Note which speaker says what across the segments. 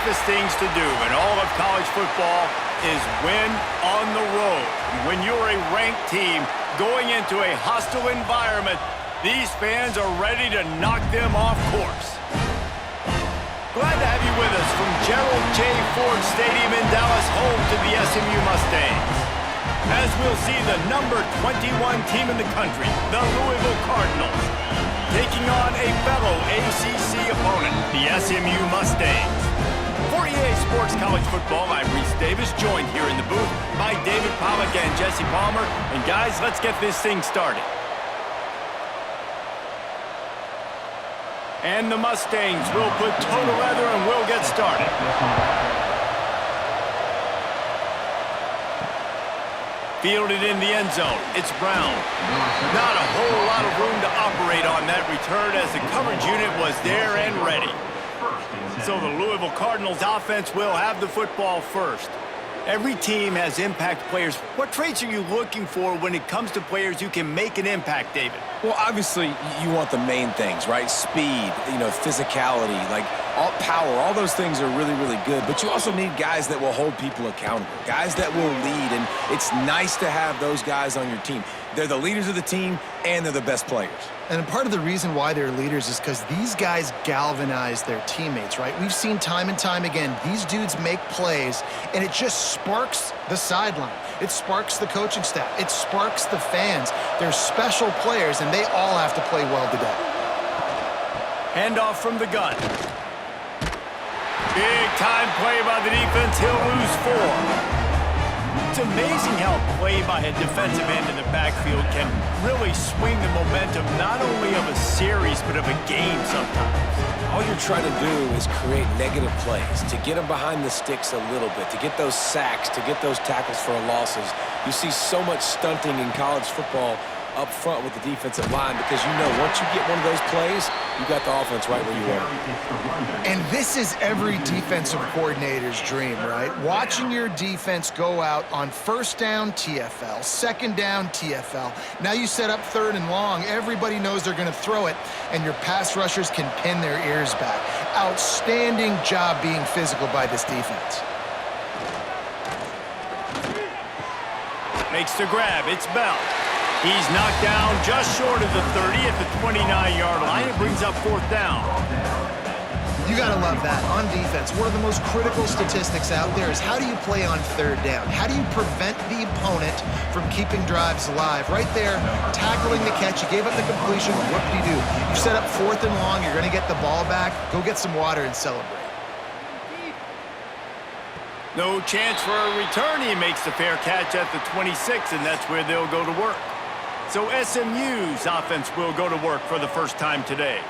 Speaker 1: toughest things to do in all of college football is win on the road. When you're a ranked team going into a hostile environment, these fans are ready to knock them off course. Glad to have you with us from Gerald J. Ford Stadium in Dallas, home to the SMU Mustangs. As we'll see the number 21 team in the country, the Louisville Cardinals, taking on a fellow ACC opponent, the SMU Mustangs. For EA Sports College Football, I'm Reese Davis, joined here in the booth by David Pollack and Jesse Palmer. And guys, let's get this thing started. And the Mustangs will put total leather and we'll get started. Fielded in the end zone, it's Brown. Not a whole lot of room to operate on that return as the coverage unit was there and ready. So the Louisville Cardinals offense will have the football first. Every team has impact players. What traits are you looking for when it comes to players who can make an impact, David?
Speaker 2: Well, obviously, you want the main things, right? Speed, physicality, all power. All those things are really, really good. But you also need guys that will hold people accountable, guys that will lead. And it's nice to have those guys on your team. They're the leaders of the team, and they're the best players.
Speaker 3: And part of the reason why they're leaders is because these guys galvanize their teammates, right? We've seen time and time again, these dudes make plays, and it just sparks the sideline. It sparks the coaching staff. It sparks the fans. They're special players, and they all have to play well today.
Speaker 1: Handoff from the gun. Big time play by the defense. He'll lose 4. It's amazing how a play by a defensive end in the backfield can really swing the momentum not only of a series but of a game sometimes.
Speaker 2: All you're trying to do is create negative plays, to get them behind the sticks a little bit, to get those sacks, to get those tackles for losses. You see so much stunting in college football up front with the defensive line because once you get one of those plays, you got the offense right where you want.
Speaker 3: And this is every defensive coordinator's dream, right? Watching your defense go out on first down, TFL, second down, TFL. Now you set up third and long. Everybody knows they're going to throw it, and your pass rushers can pin their ears back. Outstanding job being physical by this defense.
Speaker 1: Makes the grab. It's Bell. He's knocked down just short of the 30 at the 29-yard line. It brings up 4th down.
Speaker 3: You got to love that. On defense, one of the most critical statistics out there is how do you play on 3rd down? How do you prevent the opponent from keeping drives alive? Right there, tackling the catch. You gave up the completion. What did you do? You set up 4th and long. You're going to get the ball back. Go get some water and celebrate.
Speaker 1: No chance for a return. He makes the fair catch at the 26, and that's where they'll go to work. So SMU's offense will go to work for the first time today.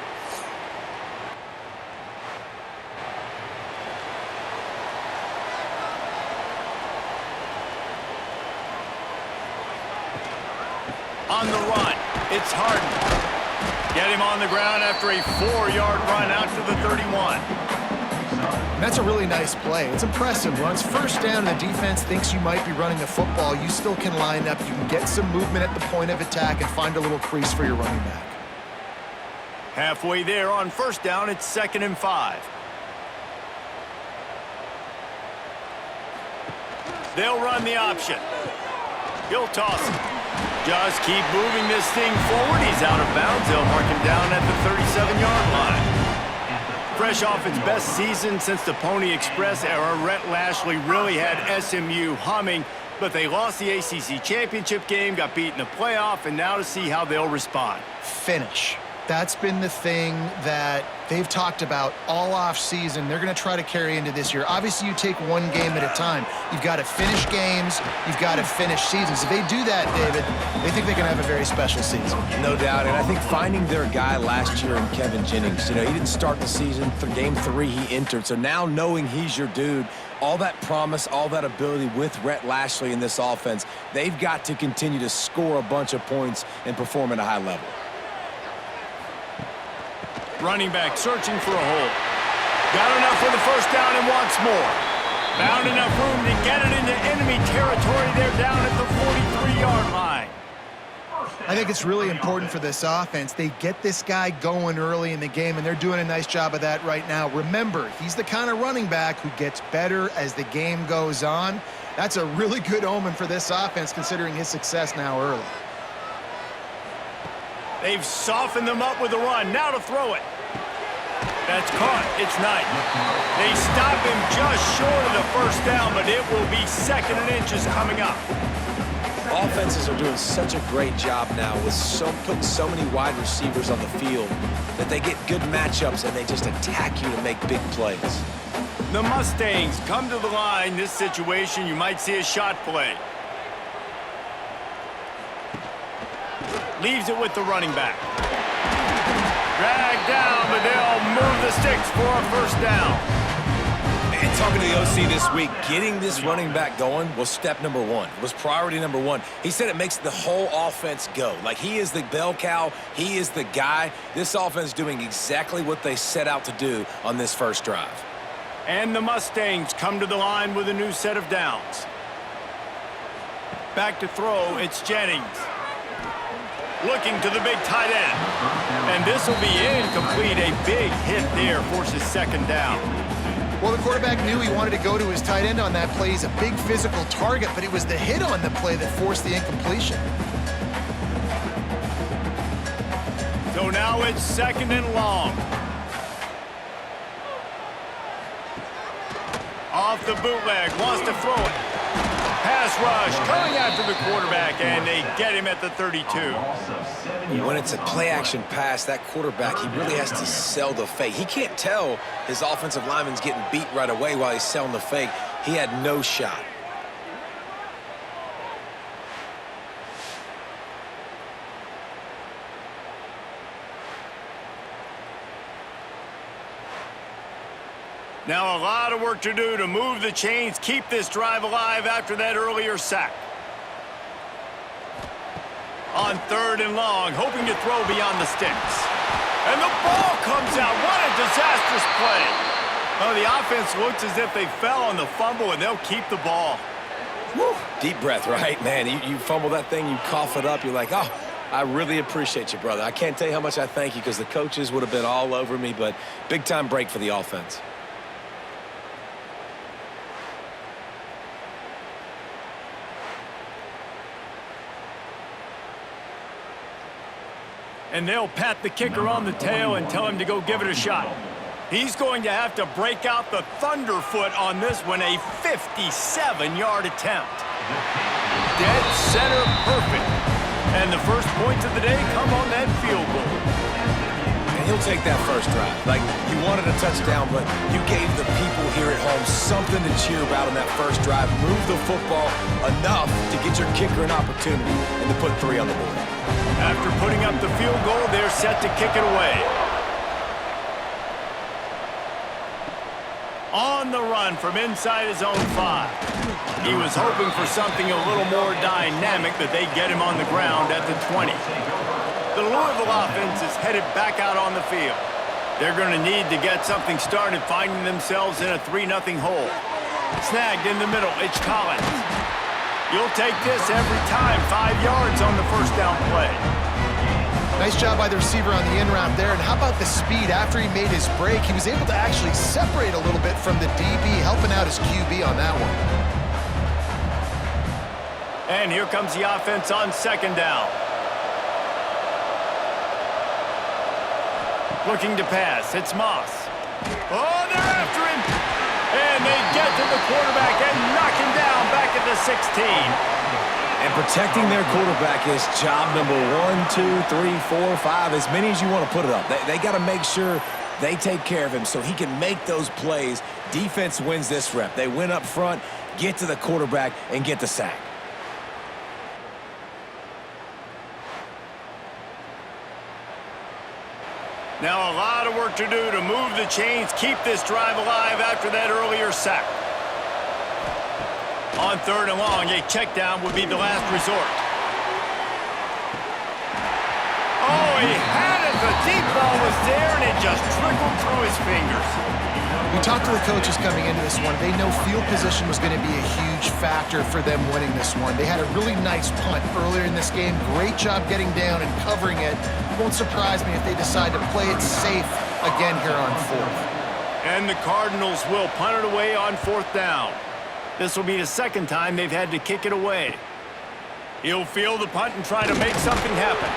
Speaker 1: On the run, it's Harden. Get him on the ground after a 4-yard run out to the 31.
Speaker 3: And that's a really nice play. It's impressive. Once first down and the defense thinks you might be running a football, you still can line up. You can get some movement at the point of attack and find a little crease for your running back.
Speaker 1: Halfway there on first down, it's 2nd and 5. They'll run the option. He'll toss it. Just keep moving this thing forward. He's out of bounds. They'll mark him down at the 37-yard line. Fresh off its best season since the Pony Express era, Rhett Lashlee really had SMU humming, but they lost the ACC championship game, got beat in the playoff, and now to see how they'll respond.
Speaker 3: Finish. That's been the thing that they've talked about all off season. They're going to try to carry into this year. Obviously, you take one game at a time. You've got to finish games. You've got to finish seasons. If they do that, David, they think they can have a very special season.
Speaker 2: No doubt. And I think finding their guy last year in Kevin Jennings, he didn't start the season. For game 3, he entered. So now knowing he's your dude, all that promise, all that ability with Rhett Lashlee in this offense, they've got to continue to score a bunch of points and perform at a high level.
Speaker 1: Running back searching for a hole. Got enough for the first down and wants more. Found enough room to get it into enemy territory. They're down at the 43-yard line.
Speaker 3: I think it's really important for this offense. They get this guy going early in the game, and they're doing a nice job of that right now. Remember, he's the kind of running back who gets better as the game goes on. That's a really good omen for this offense, considering his success now early.
Speaker 1: They've softened them up with the run. Now to throw it. That's caught. It's nice. They stop him just short of the first down, but it will be 2nd and inches coming up.
Speaker 2: Offenses are doing such a great job now with putting so many wide receivers on the field that they get good matchups and they just attack you to make big plays.
Speaker 1: The Mustangs come to the line. This situation, you might see a shot play. Leaves it with the running back. Dragged down, but they'll move the sticks for a first down.
Speaker 2: And talking to the OC this week, getting this running back going was step number one. It was priority number one. He said it makes the whole offense go. Like, he is the bell cow. He is the guy. This offense doing exactly what they set out to do on this first drive.
Speaker 1: And the Mustangs come to the line with a new set of downs. Back to throw, it's Jennings. Looking to the big tight end. And this will be incomplete. A big hit there forces 2nd down.
Speaker 3: Well, the quarterback knew he wanted to go to his tight end on that play. He's a big physical target, but it was the hit on the play that forced the incompletion.
Speaker 1: So now it's 2nd and long. Off the bootleg, wants to throw it. Pass rush, coming after the quarterback, and they get him at the 32.
Speaker 2: When it's a play-action pass, that quarterback, he really has to sell the fake. He can't tell his offensive lineman's getting beat right away while he's selling the fake. He had no shot.
Speaker 1: Now a lot of work to do to move the chains, keep this drive alive after that earlier sack. On 3rd and long, hoping to throw beyond the sticks. And the ball comes out. What a disastrous play. Oh, the offense looks as if they fell on the fumble, and they'll keep the ball.
Speaker 2: Woo. Deep breath, right? Man, you fumble that thing, you cough it up, you're like, oh, I really appreciate you, brother. I can't tell you how much I thank you because the coaches would have been all over me, but big-time break for the offense.
Speaker 1: And they'll pat the kicker on the tail and tell him to go give it a shot. He's going to have to break out the thunderfoot on this one, a 57-yard attempt. Dead center perfect. And the first points of the day come on that field goal.
Speaker 2: And he'll take that first drive. Like, you wanted a touchdown, but you gave the people here at home something to cheer about on that first drive. Move the football enough to get your kicker an opportunity and to put 3 on the board.
Speaker 1: After putting up the field goal, they're set to kick it away. On the run from inside his own 5. He was hoping for something a little more dynamic, but they get him on the ground at the 20. The Louisville offense is headed back out on the field. They're going to need to get something started, finding themselves in a 3-0 hole. Snagged in the middle, it's Collins. You'll take this every time. 5 yards on the first down play.
Speaker 3: Nice job by the receiver on the in route there. And how about the speed? After he made his break, he was able to actually separate a little bit from the DB, helping out his QB on that one.
Speaker 1: And here comes the offense on 2nd down. Looking to pass. It's Moss. Oh, they're after him. And they get to the quarterback and knock him down back at the 16.
Speaker 2: And protecting their quarterback is job number 1, 2, 3, 4, 5, as many as you want to put it up. They got to make sure they take care of him so he can make those plays. Defense wins this rep. They win up front, get to the quarterback, and get the sack.
Speaker 1: Now a lot of work to do to move the chains, keep this drive alive after that earlier sack. On 3rd and long, a check down would be the last resort. Oh, he had it, The deep ball was there, and it just trickled through his fingers.
Speaker 3: We talked to the coaches coming into this one. They know field position was going to be a huge factor for them winning this one. They had a really nice punt earlier in this game. Great job getting down and covering it. Won't surprise me if they decide to play it safe again here on fourth.
Speaker 1: And the Cardinals will punt it away on fourth down. This will be the second time they've had to kick it away. He'll field the punt and try to make something happen.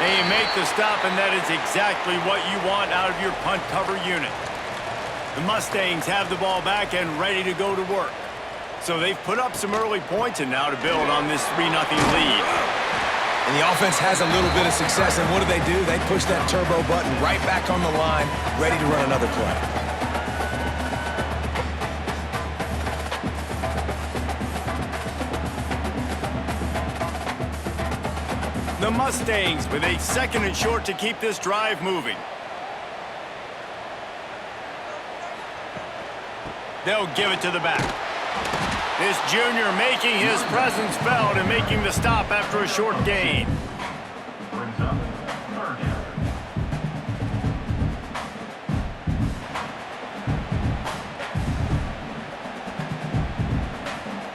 Speaker 1: They make the stop, and that is exactly what you want out of your punt cover unit. The Mustangs have the ball back and ready to go to work. So they've put up some early points and now to build on this 3-0 lead.
Speaker 2: And the offense has a little bit of success, and what do? They push that turbo button right back on the line, ready to run another play.
Speaker 1: The Mustangs with a 2nd and short to keep this drive moving. They'll give it to the back. This junior making his presence felt and making the stop after a short gain.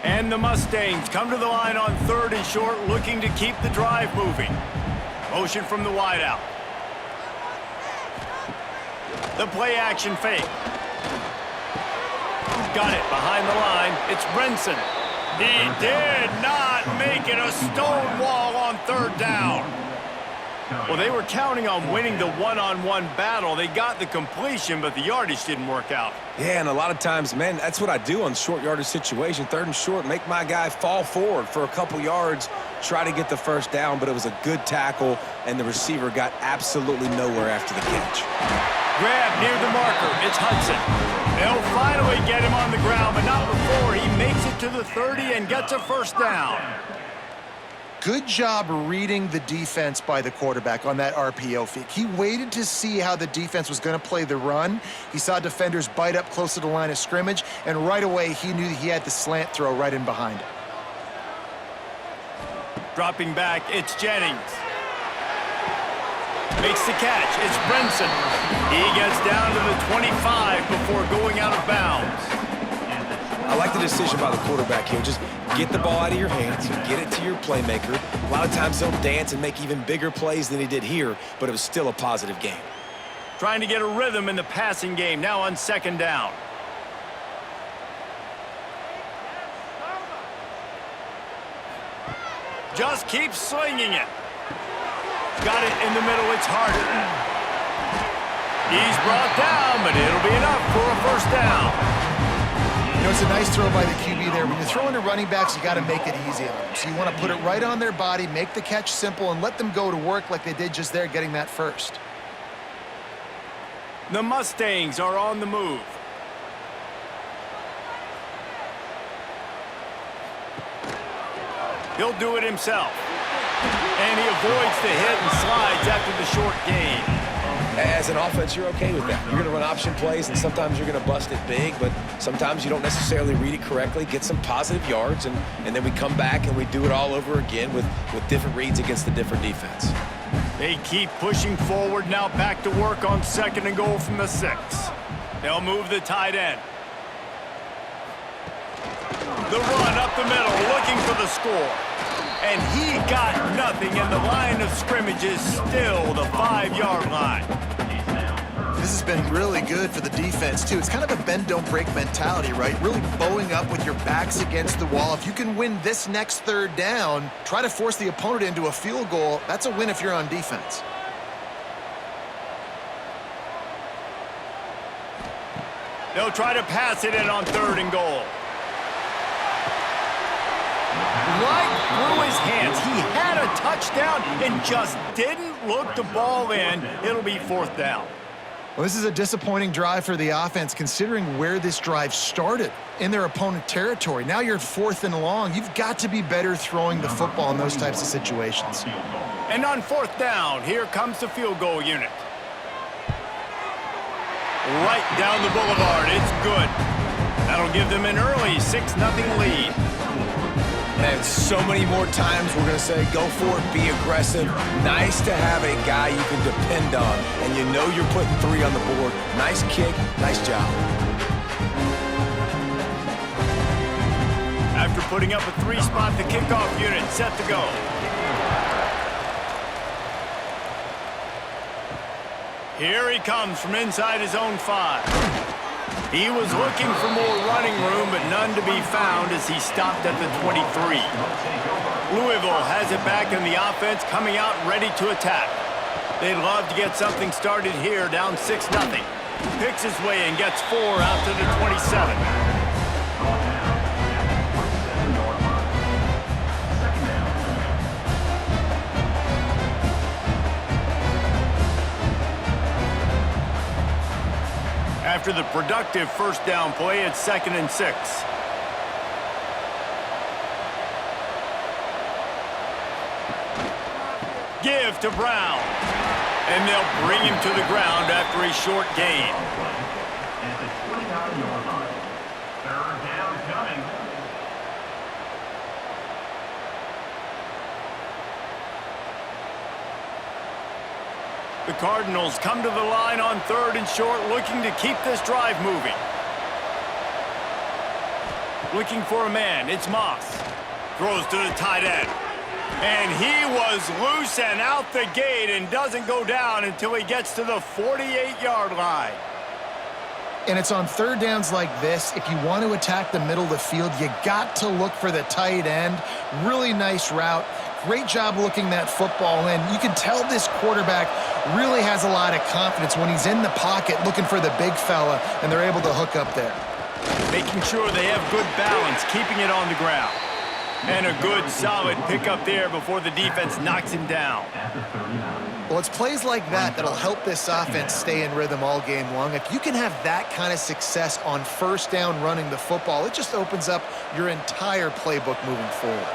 Speaker 1: And the Mustangs come to the line on 3rd and short, looking to keep the drive moving. Motion from the wideout. The play action fake. Got it behind the line. It's Brinson. He did not make it a stone wall on 3rd down. Well, they were counting on winning the one-on-one battle. They got the completion, but the yardage didn't work out.
Speaker 2: Yeah, and a lot of times, man, that's what I do on short yardage situation. 3rd and short, make my guy fall forward for a couple yards, try to get the first down, but it was a good tackle, and the receiver got absolutely nowhere after the catch.
Speaker 1: Grab near the marker. It's Hudson. They'll finally get him on the ground, but not before he makes it to the 30 and gets a first down.
Speaker 3: Good job reading the defense by the quarterback on that RPO fake. He waited to see how the defense was going to play the run. He saw defenders bite up close to the line of scrimmage, and right away he knew he had the slant throw right in behind it.
Speaker 1: Dropping back, it's Jennings. Makes the catch. It's Brinson. He gets down to the 25 before going out of bounds.
Speaker 2: I like the decision by the quarterback here. Just get the ball out of your hands, get it to your playmaker. A lot of times he'll dance and make even bigger plays than he did here, but it was still a positive game.
Speaker 1: Trying to get a rhythm in the passing game, now on 2nd down. Just keep slinging it. Got it in the middle, it's Harden. He's brought down, but it'll be enough for a first down.
Speaker 3: You know, it's a nice throw by the QB there. When you're throwing to running backs, you got to make it easy on them. So you want to put it right on their body, make the catch simple, and let them go to work like they did just there, getting that first.
Speaker 1: The Mustangs are on the move. He'll do it himself. And he avoids the hit and slides after the short gain.
Speaker 2: As an offense, you're okay with that. You're going to run option plays, and sometimes you're going to bust it big, but sometimes you don't necessarily read it correctly, get some positive yards, and then we come back and we do it all over again with different reads against the different defense.
Speaker 1: They keep pushing forward, now back to work on 2nd and goal from the 6. They'll move the tight end. The run up the middle, looking for the score. And he got nothing, and the line of scrimmage is still the 5-yard line.
Speaker 3: This has been really good for the defense, too. It's kind of a bend-don't-break mentality, right? Really bowing up with your backs against the wall. If you can win this next 3rd down, try to force the opponent into a field goal. That's a win if you're on defense.
Speaker 1: They'll try to pass it in on 3rd and goal. Right through his hands. He had a touchdown and just didn't look the ball in. It'll be 4th down.
Speaker 3: Well, this is a disappointing drive for the offense, considering where this drive started, in their opponent territory. Now you're 4th and long. You've got to be better throwing the football in those types of situations.
Speaker 1: And on 4th down, here comes the field goal unit. Right down the boulevard. It's good. That'll give them an early 6-0 lead.
Speaker 2: Man, so many more times we're going to say, go for it, be aggressive. Nice to have a guy you can depend on, and you know you're putting 3 on the board. Nice kick, nice job.
Speaker 1: After putting up a 3-spot, the kickoff unit set to go. Here he comes from inside his own 5. He was looking for more running room, but none to be found as he stopped at the 23. Louisville has it back in the offense, coming out ready to attack. They'd love to get something started here, down 6-0. Picks his way and gets 4 out to the 27. After the productive first down play, it's 2nd and 6. Give to Brown. And they'll bring him to the ground after a short gain.
Speaker 4: At the 29-yard line. 3rd down coming.
Speaker 1: The Cardinals come to the line on 3rd and short, looking to keep this drive moving. Looking for a man, it's Moss. Throws to the tight end. And he was loose and out the gate and doesn't go down until he gets to the 48-yard line.
Speaker 3: And it's on 3rd downs like this, if you want to attack the middle of the field, you got to look for the tight end. Really nice route. Great job looking that football in. You can tell this quarterback really has a lot of confidence when he's in the pocket looking for the big fella, and they're able to hook up there.
Speaker 1: Making sure they have good balance, keeping it on the ground. And a good, solid pickup there before the defense knocks him down.
Speaker 3: Well, it's plays like that that'll help this offense stay in rhythm all game long. If you can have that kind of success on 1st down running the football, it just opens up your entire playbook moving forward.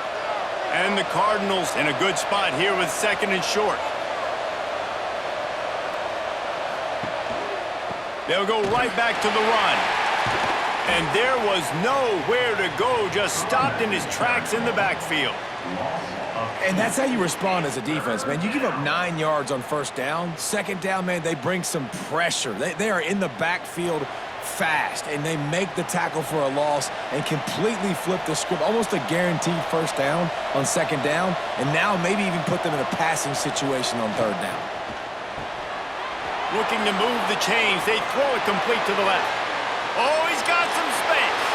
Speaker 1: And the Cardinals in a good spot here with 2nd and short. They'll go right back to the run. And there was nowhere to go, just stopped in his tracks in the backfield.
Speaker 2: And that's how you respond as a defense, man. You give up 9 yards on 1st down. 2nd down, man, they bring some pressure. They are in the backfield fast, and they make the tackle for a loss and completely flip the script. Almost a guaranteed 1st down on 2nd down, and now maybe even put them in a passing situation on 3rd down.
Speaker 1: Looking to move the chains. They throw it complete to the left. Oh, he's got some space.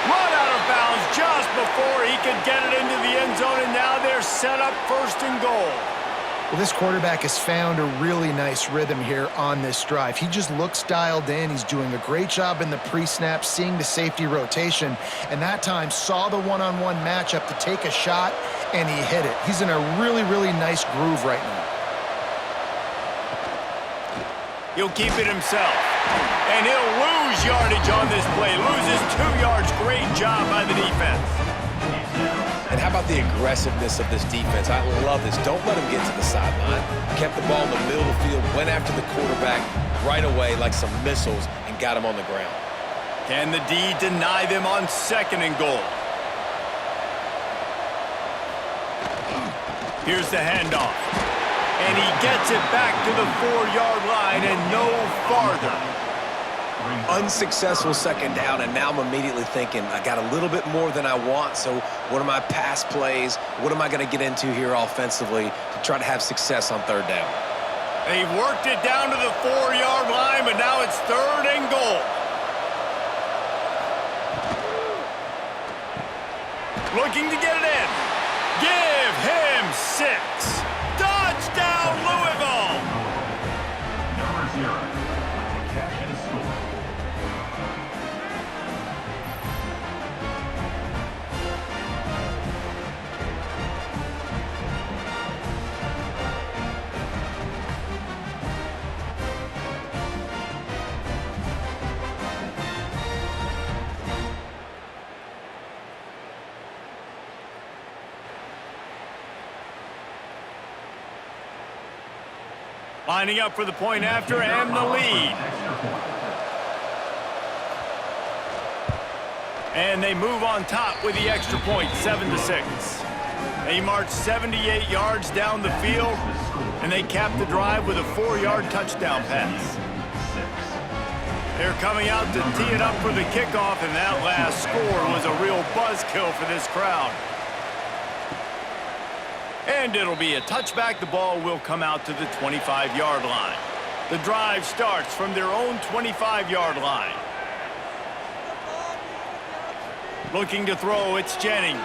Speaker 1: Run out of bounds just before he could get it into the end zone, and now they're set up 1st and goal.
Speaker 3: Well, this quarterback has found a really nice rhythm here on this drive. He just looks dialed in. He's doing a great job in the pre-snap, seeing the safety rotation, and that time saw the one-on-one matchup to take a shot, and he hit it. He's in a really, really nice groove right now.
Speaker 1: He'll keep it himself. And he'll lose yardage on this play. Loses 2 yards. Great job by the defense.
Speaker 2: And how about the aggressiveness of this defense? I love this. Don't let them get to the sideline. Kept the ball in the middle of the field, went after the quarterback right away like some missiles, and got him on the ground.
Speaker 1: Can the D deny them on 2nd and goal? Here's the handoff. And he gets it back to the 4-yard line and no farther.
Speaker 2: Unsuccessful 2nd down, and now I'm immediately thinking, I got a little bit more than I want, so what are my pass plays? What am I going to get into here offensively to try to have success on 3rd down?
Speaker 1: They've worked it down to the 4-yard line, but now it's 3rd and goal. Looking to get it in. Give him 6. Touchdown, Louisville!
Speaker 4: Number 0. Catch and score.
Speaker 1: Lining up for the point after and the lead. And they move on top with the extra point, 7-6. They march 78 yards down the field, and they cap the drive with a 4-yard touchdown pass. They're coming out to tee it up for the kickoff, and that last score was a real buzzkill for this crowd. And it'll be a touchback. The ball will come out to the 25-yard line. The drive starts from their own 25-yard line. Looking to throw, it's Jennings.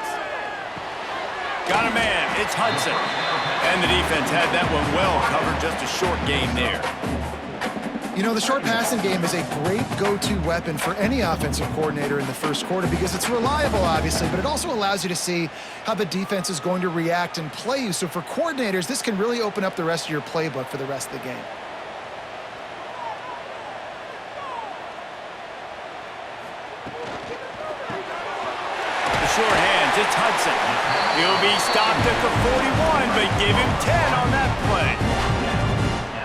Speaker 1: Got a man, it's Hudson. And the defense had that one well covered, just a short gain there.
Speaker 3: You know, the short passing game is a great go-to weapon for any offensive coordinator in the first quarter because it's reliable, obviously, but it also allows you to see how the defense is going to react and play you. So for coordinators, this can really open up the rest of your playbook for the rest of the game.
Speaker 1: The short hands, it's Hudson. He'll be stopped at the 41, but give him 10 on that play.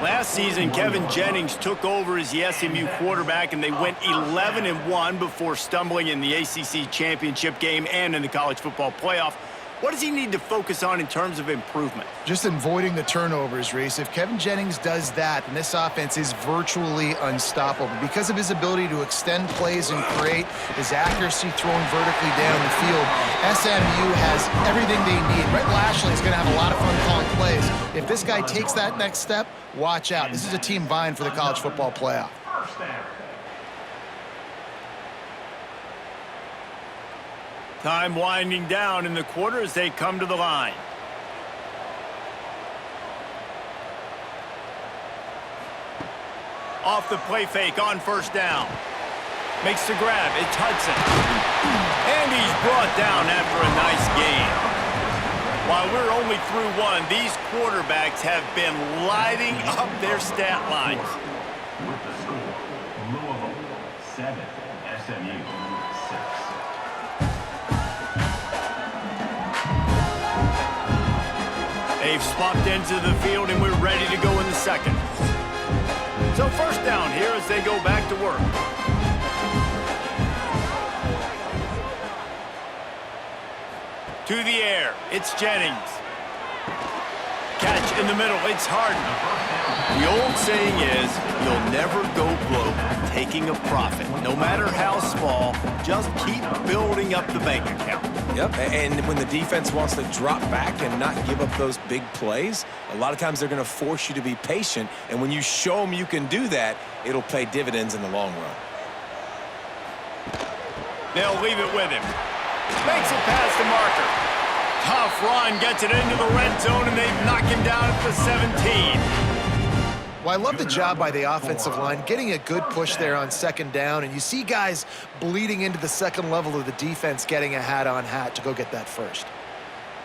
Speaker 1: Last season, Kevin Jennings took over as the SMU quarterback, and they went 11-1 before stumbling in the ACC championship game and in the college football playoff. What does he need to focus on in terms of improvement?
Speaker 3: Just avoiding the turnovers, Reese. If Kevin Jennings does that, then this offense is virtually unstoppable because of his ability to extend plays and create, his accuracy throwing vertically down the field. SMU has everything they need. Brett Lashley is going to have a lot of fun calling plays. If this guy takes that next step, watch out. This is a team vying for the college football playoff.
Speaker 1: Time winding down in the quarter as they come to the line. Off the play fake on first down. Makes the grab. It's Hudson. And he's brought down after a nice gain. While we're only through one, these quarterbacks have been lighting up their stat lines.
Speaker 4: With the score, Louisville 7, SMU 6.
Speaker 1: They've swapped into the field, and we're ready to go in the second. So first down here as they go back to work. To the air, it's Jennings. Catch in the middle, it's Harden. The old saying is, you'll never go broke taking a profit. No matter how small, just keep building up the bank account.
Speaker 2: Yep, and when the defense wants to drop back and not give up those big plays, a lot of times they're going to force you to be patient, and when you show them you can do that, it'll pay dividends in the long run.
Speaker 1: They'll leave it with him. Makes it past the marker. Tough run, gets it into the red zone, and they knock him down at the 17.
Speaker 3: Well, I love the job by the offensive line, getting a good push there on second down, and you see guys bleeding into the second level of the defense getting a hat-on-hat to go get that first.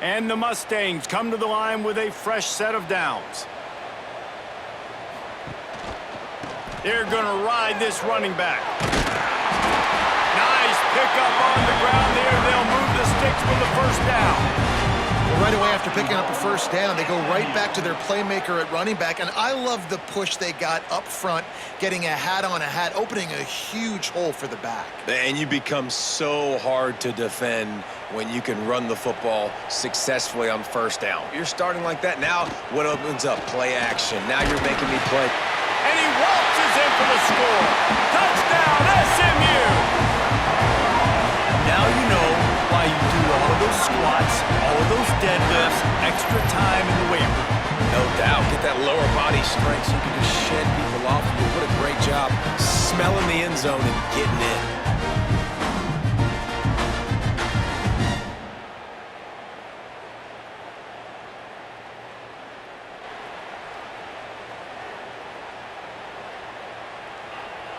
Speaker 1: And the Mustangs come to the line with a fresh set of downs. They're going to ride this running back. Nice pickup on the ground there. They'll move the sticks with the first down.
Speaker 3: Well, right away after picking up a first down, they go right back to their playmaker at running back, and I love the push they got up front, getting a hat-on-a-hat, opening a huge hole for the back.
Speaker 2: And you become so hard to defend when you can run the football successfully on first down. You're starting like that. Now what opens up? Play action. Now you're making me play.
Speaker 1: And he waltzes in for the score. Touchdown, SMU! Now you know why you do all of those squats, all of those deadlifts, extra time in the weight room.
Speaker 2: No doubt. Get that lower body strength so you can just shed people off you. What a great job smelling the end zone and getting in.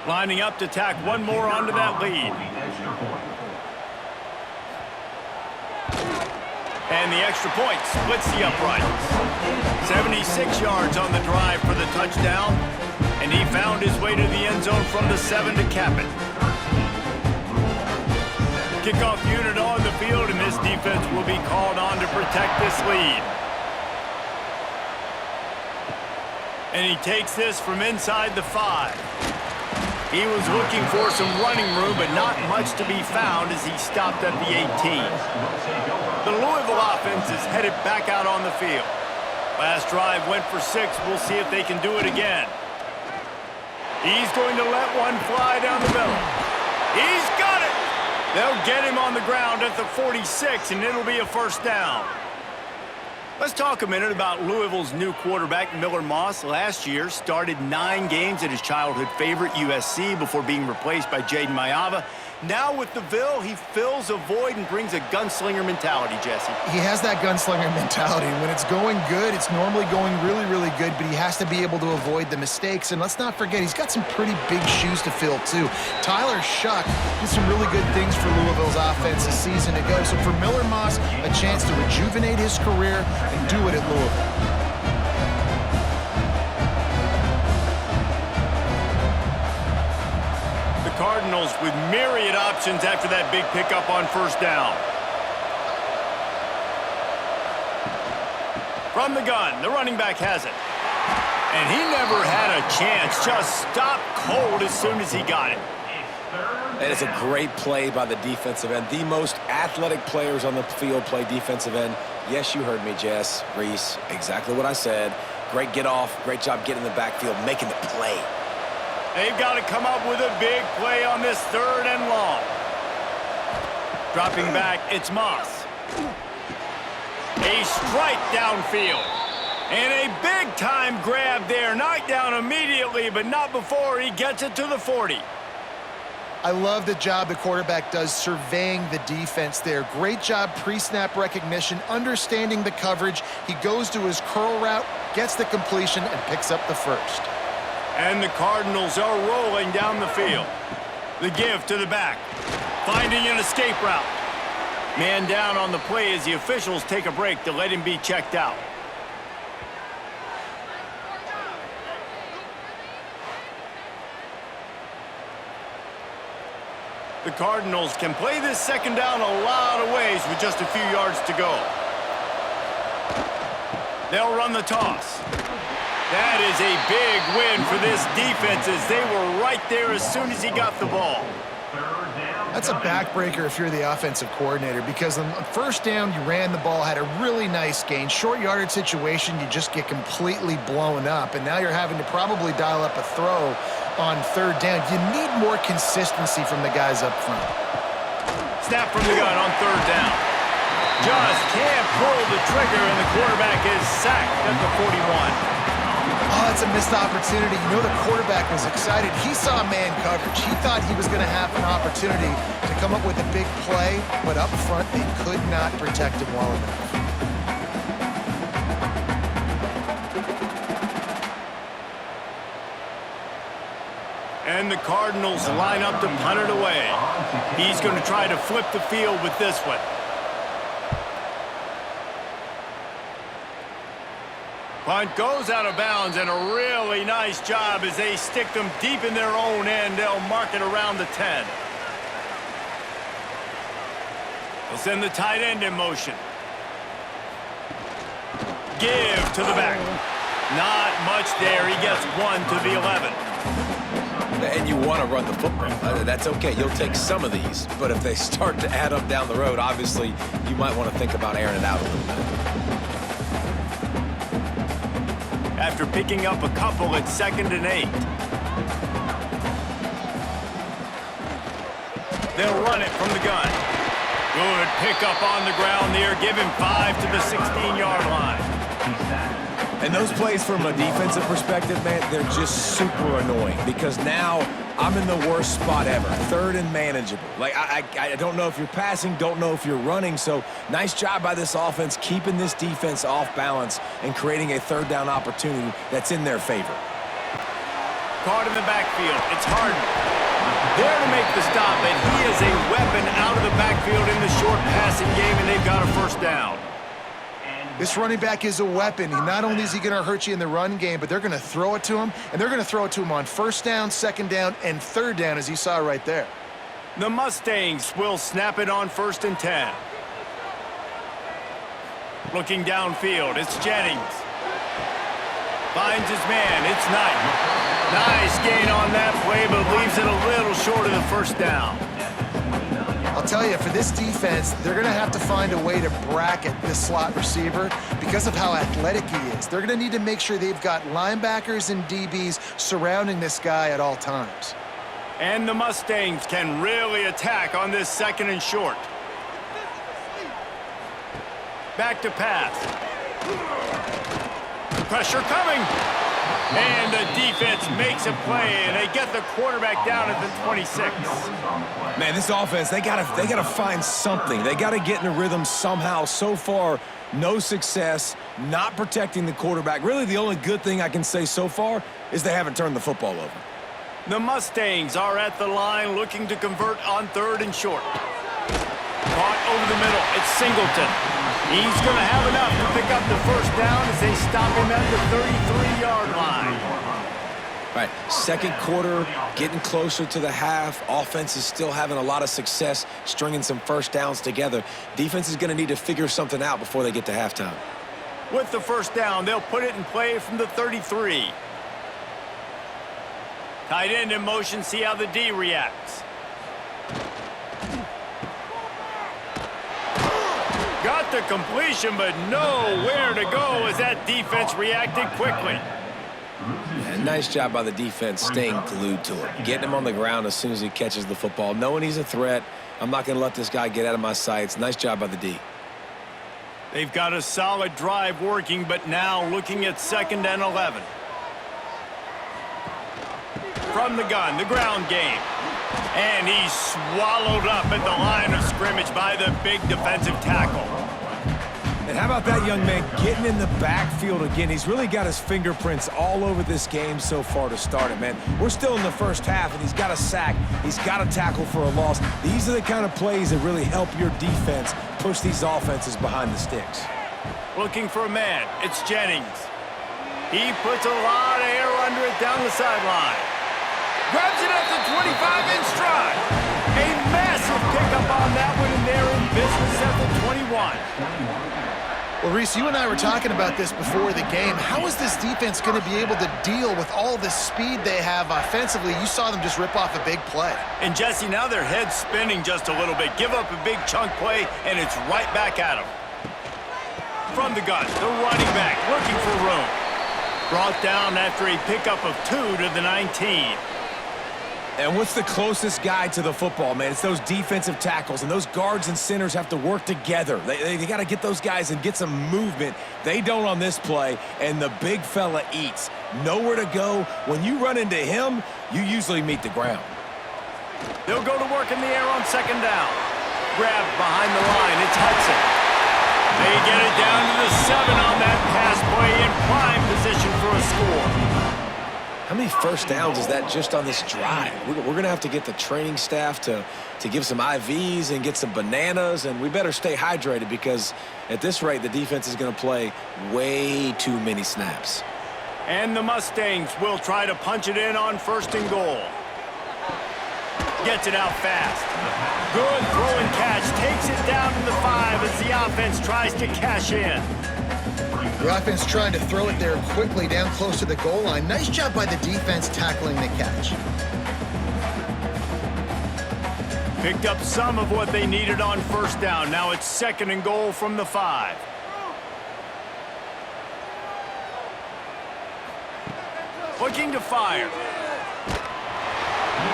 Speaker 1: Lining up to tack one more onto that lead. And the extra point splits the uprights. 76 yards on the drive for the touchdown. And he found his way to the end zone from the 7 to cap it. Kickoff unit on the field, and this defense will be called on to protect this lead. And he takes this from inside the 5. He was looking for some running room, but not much to be found as he stopped at the 18. The Louisville offense is headed back out on the field. Last drive went for 6. We'll see if they can do it again. He's going to let one fly down the middle. He's got it! They'll get him on the ground at the 46, and it'll be a first down. Let's talk a minute about Louisville's new quarterback, Miller Moss. Last year, started 9 games at his childhood favorite, USC, before being replaced by Jaden Mayava. Now with the Ville, he fills a void and brings a gunslinger mentality, Jesse.
Speaker 3: He has that gunslinger mentality. When it's going good, it's normally going really, really good, but he has to be able to avoid the mistakes. And let's not forget, he's got some pretty big shoes to fill, too. Tyler Shuck did some really good things for Louisville's offense a season ago. So for Miller Moss, a chance to rejuvenate his career and do it at Louisville.
Speaker 1: Cardinals with myriad options after that big pickup on first down. From the gun, the running back has it. And he never had a chance, just stopped cold as soon as he got it.
Speaker 2: That is a great play by the defensive end. The most athletic players on the field play defensive end. Yes, you heard me, Jess, Reese, exactly what I said. Great get off, great job getting in the backfield, making the play.
Speaker 1: They've got to come up with a big play on this 3rd and long. Dropping back, it's Moss. A strike downfield. And a big-time grab there. Knocked down immediately, but not before he gets it to the 40.
Speaker 3: I love the job the quarterback does surveying the defense there. Great job pre-snap recognition, understanding the coverage. He goes to his curl route, gets the completion, and picks up the first.
Speaker 1: And the Cardinals are rolling down the field. The give to the back. Finding an escape route. Man down on the play as the officials take a break to let him be checked out. The Cardinals can play this second down a lot of ways with just a few yards to go. They'll run the toss. That is a big win for this defense as they were right there as soon as he got the ball.
Speaker 3: That's a backbreaker if you're the offensive coordinator, because on first down, you ran the ball, had a really nice gain. Short yardage situation, you just get completely blown up, and now you're having to probably dial up a throw on 3rd down. You need more consistency from the guys up front.
Speaker 1: Snap from the gun on 3rd down. Just can't pull the trigger, and the quarterback is sacked at the 41.
Speaker 3: Oh, it's a missed opportunity. You know the quarterback was excited. He saw man coverage. He thought he was going to have an opportunity to come up with a big play, but up front they could not protect him well enough.
Speaker 1: And the Cardinals line up to punt it away. He's going to try to flip the field with this one. Punt goes out of bounds, and a really nice job as they stick them deep in their own end. They'll mark it around the 10. They'll send the tight end in motion. Give to the back. Not much there. He gets 1 to the 11.
Speaker 2: And you want to run the football. That's okay. You'll take some of these. But if they start to add up down the road, obviously, you might want to think about airing it out a little bit.
Speaker 1: After picking up a couple at 2nd and 8. They'll run it from the gun. Good pickup on the ground there. Give him 5 to the 16-yard line.
Speaker 2: And those plays from a defensive perspective, man, they're just super annoying because now I'm in the worst spot ever. 3rd and manageable. Like, I don't know if you're passing, don't know if you're running. So nice job by this offense keeping this defense off balance and creating a 3rd down opportunity that's in their favor.
Speaker 1: Caught in the backfield. It's Harden. There to make the stop, and he is a weapon out of the backfield in the short passing game, and they've got a first down.
Speaker 3: This running back is a weapon. Not only is he going to hurt you in the run game, but they're going to throw it to him, and they're going to throw it to him on 1st down, 2nd down, and 3rd down, as you saw right there.
Speaker 1: The Mustangs will snap it on 1st and 10. Looking downfield, it's Jennings. Finds his man. It's Knight. Nice gain on that play, but leaves it a little short of the first down.
Speaker 3: I'll tell you, for this defense, they're going to have to find a way to bracket this slot receiver because of how athletic he is. They're going to need to make sure they've got linebackers and DBs surrounding this guy at all times.
Speaker 1: And the Mustangs can really attack on this second and short. Back to pass. Pressure coming. And the defense makes a play, and they get the quarterback down at the 26.
Speaker 2: Man, this offense, they gotta find something. They gotta get in a rhythm somehow. So far, no success, not protecting the quarterback. Really, the only good thing I can say so far is they haven't turned the football over.
Speaker 1: The Mustangs are at the line looking to convert on third and short. Caught over the middle. It's Singleton. He's going to have enough to pick up the first down as they stop him at the 33-yard line.
Speaker 2: All right, second quarter, getting closer to the half. Offense is still having a lot of success stringing some first downs together. Defense is going to need to figure something out before they get to halftime.
Speaker 1: With the first down, they'll put it in play from the 33. Tight end in motion, see how the D reacts. Got the completion, but nowhere to go as that defense reacted quickly.
Speaker 2: Yeah, nice job by the defense staying glued to him. Getting him on the ground as soon as he catches the football. Knowing he's a threat, I'm not going to let this guy get out of my sights. Nice job by the D.
Speaker 1: They've got a solid drive working, but now looking at 2nd and 11. From the gun, the ground game. And he's swallowed up at the line of scrimmage by the big defensive tackle.
Speaker 2: And how about that young man getting in the backfield again? He's really got his fingerprints all over this game so far to start it, man. We're still in the first half, and he's got a sack. He's got a tackle for a loss. These are the kind of plays that really help your defense push these offenses behind the sticks.
Speaker 1: Looking for a man. It's Jennings. He puts a lot of air under it down the sideline. Grabs it at the 25 in stride. A massive pickup on that one, and they're in business at the 21.
Speaker 3: Well, Reese, you and I were talking about this before the game. How is this defense going to be able to deal with all the speed they have offensively? You saw them just rip off a big play.
Speaker 1: And, Jesse, now their head's spinning just a little bit. Give up a big chunk play, and it's right back at them. From the gun, the running back looking for room. Brought down after a pickup of 2 to the 19.
Speaker 2: And what's the closest guy to the football, man? It's those defensive tackles, and those guards and centers have to work together. They got to get those guys and get some movement. They don't on this play, and the big fella eats. Nowhere to go. When you run into him, you usually meet the ground.
Speaker 1: They'll go to work in the air on 2nd down. Grabbed behind the line. It's Hudson. They get it down to the 7 on that pass play in prime position for a score.
Speaker 2: How many first downs is that just on this drive? We're going to have to get the training staff to give some IVs and get some bananas, and we better stay hydrated because at this rate, the defense is going to play way too many snaps.
Speaker 1: And the Mustangs will try to punch it in on 1st and goal. Gets it out fast. Good throw and catch. Takes it down to the 5 as the offense tries to cash in.
Speaker 3: The offense trying to throw it there quickly down close to the goal line. Nice job by the defense tackling the catch.
Speaker 1: Picked up some of what they needed on 1st down. Now it's 2nd and goal from the 5. Looking to fire.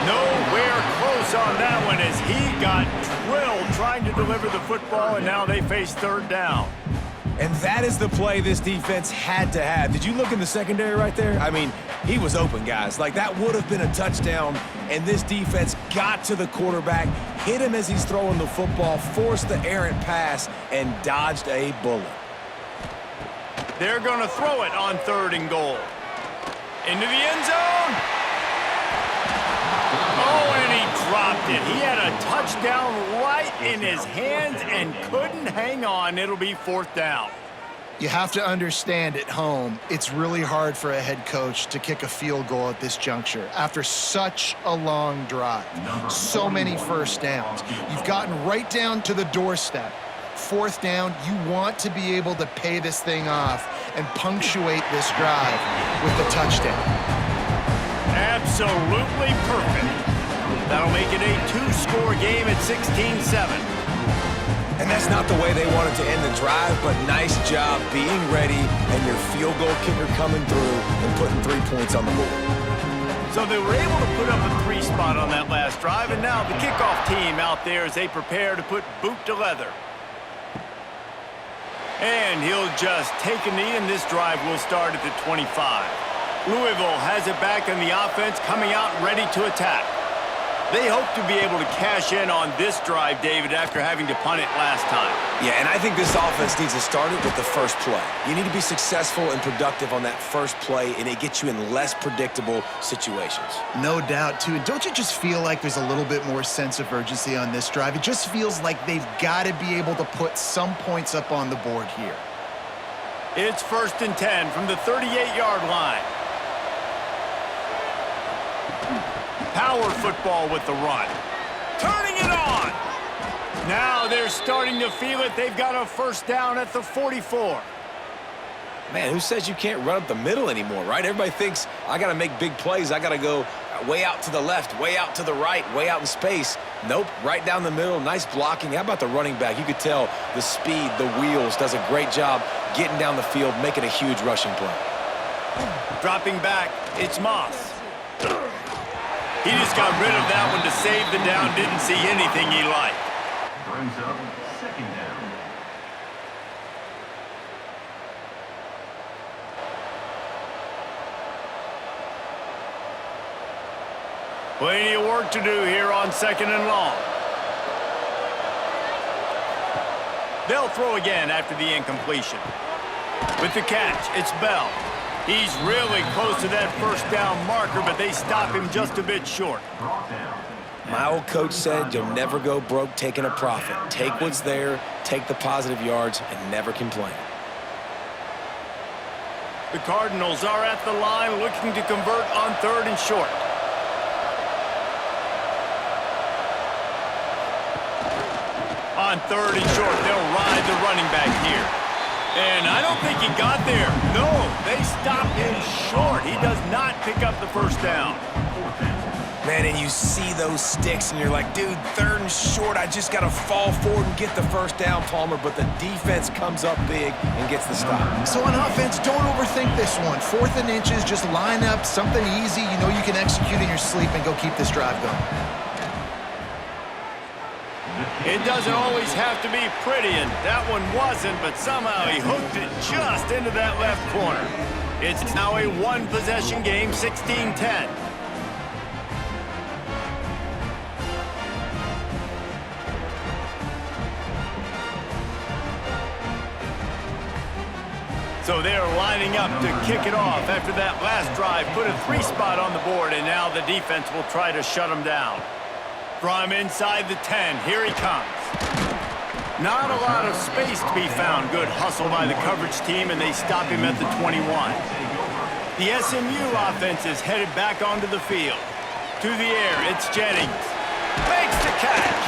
Speaker 1: Nowhere close on that one as he got drilled trying to deliver the football, and now they face 3rd down.
Speaker 2: And that is the play this defense had to have. Did you look in the secondary right there? I mean, he was open, guys. Like, that would have been a touchdown, and this defense got to the quarterback, hit him as he's throwing the football, forced the errant pass, and dodged a bullet.
Speaker 1: They're going to throw it on 3rd and goal. Into the end zone. Oh, and he dropped it. He had a touchdown right in his hands and couldn't hang on. It'll be 4th down.
Speaker 3: You have to understand at home, it's really hard for a head coach to kick a field goal at this juncture after such a long drive. So many first downs. You've gotten right down to the doorstep. 4th down, you want to be able to pay this thing off and punctuate this drive with the touchdown.
Speaker 1: Absolutely perfect. That'll make it a two-score game at 16-7.
Speaker 2: And that's not the way they wanted to end the drive, but nice job being ready and your field goal kicker coming through and putting 3 points on the board.
Speaker 1: So they were able to put up a 3 spot on that last drive, and now the kickoff team out there as they prepare to put boot to leather. And he'll just take a knee, and this drive will start at the 25. Louisville has it back in the offense, coming out ready to attack. They hope to be able to cash in on this drive, David, after having to punt it last time.
Speaker 2: Yeah, and I think this offense needs to start it with the first play. You need to be successful and productive on that first play, and it gets you in less predictable situations.
Speaker 3: No doubt, too. And don't you just feel like there's a little bit more sense of urgency on this drive? It just feels like they've got to be able to put some points up on the board here.
Speaker 1: It's 1st and 10 from the 38-yard line. Power football with the run. Turning it on. Now they're starting to feel it. They've got a first down at the 44.
Speaker 2: Man, who says you can't run up the middle anymore, right? Everybody thinks, I got to make big plays. I got to go way out to the left, way out to the right, way out in space. Nope, right down the middle. Nice blocking. How about the running back? You could tell the speed, the wheels, does a great job getting down the field, making a huge rushing play.
Speaker 1: Dropping back, it's Moss. He just got rid of that one to save the down. Didn't see anything he liked.
Speaker 4: Brings up 2nd down.
Speaker 1: Plenty of work to do here on 2nd and long. They'll throw again after the incompletion. With the catch, it's Bell. He's really close to that first down marker, but they stop him just a bit short.
Speaker 2: My old coach said you'll never go broke taking a profit. Take what's there, take the positive yards, and never complain.
Speaker 1: The Cardinals are at the line looking to convert on 3rd and short. On 3rd and short, they'll ride the running back here. And I don't think he got there. No, they stopped him short. He does not pick up the first down.
Speaker 2: Man, and you see those sticks, and you're like, dude, 3rd and short, I just got to fall forward and get the first down, Palmer. But the defense comes up big and gets the stop.
Speaker 3: So on offense, don't overthink this one. 4th and inches, just line up something easy you know you can execute in your sleep and go keep this drive going.
Speaker 1: It doesn't always have to be pretty, and that one wasn't, but somehow he hooked it just into that left corner. It's now a one-possession game, 16-10. So they're lining up to kick it off after that last drive. Put a 3 spot on the board, and now the defense will try to shut them down. From inside the 10, here he comes. Not a lot of space to be found. Good hustle by the coverage team, and they stop him at the 21. The SMU offense is headed back onto the field. To the air, it's Jennings. Makes the catch.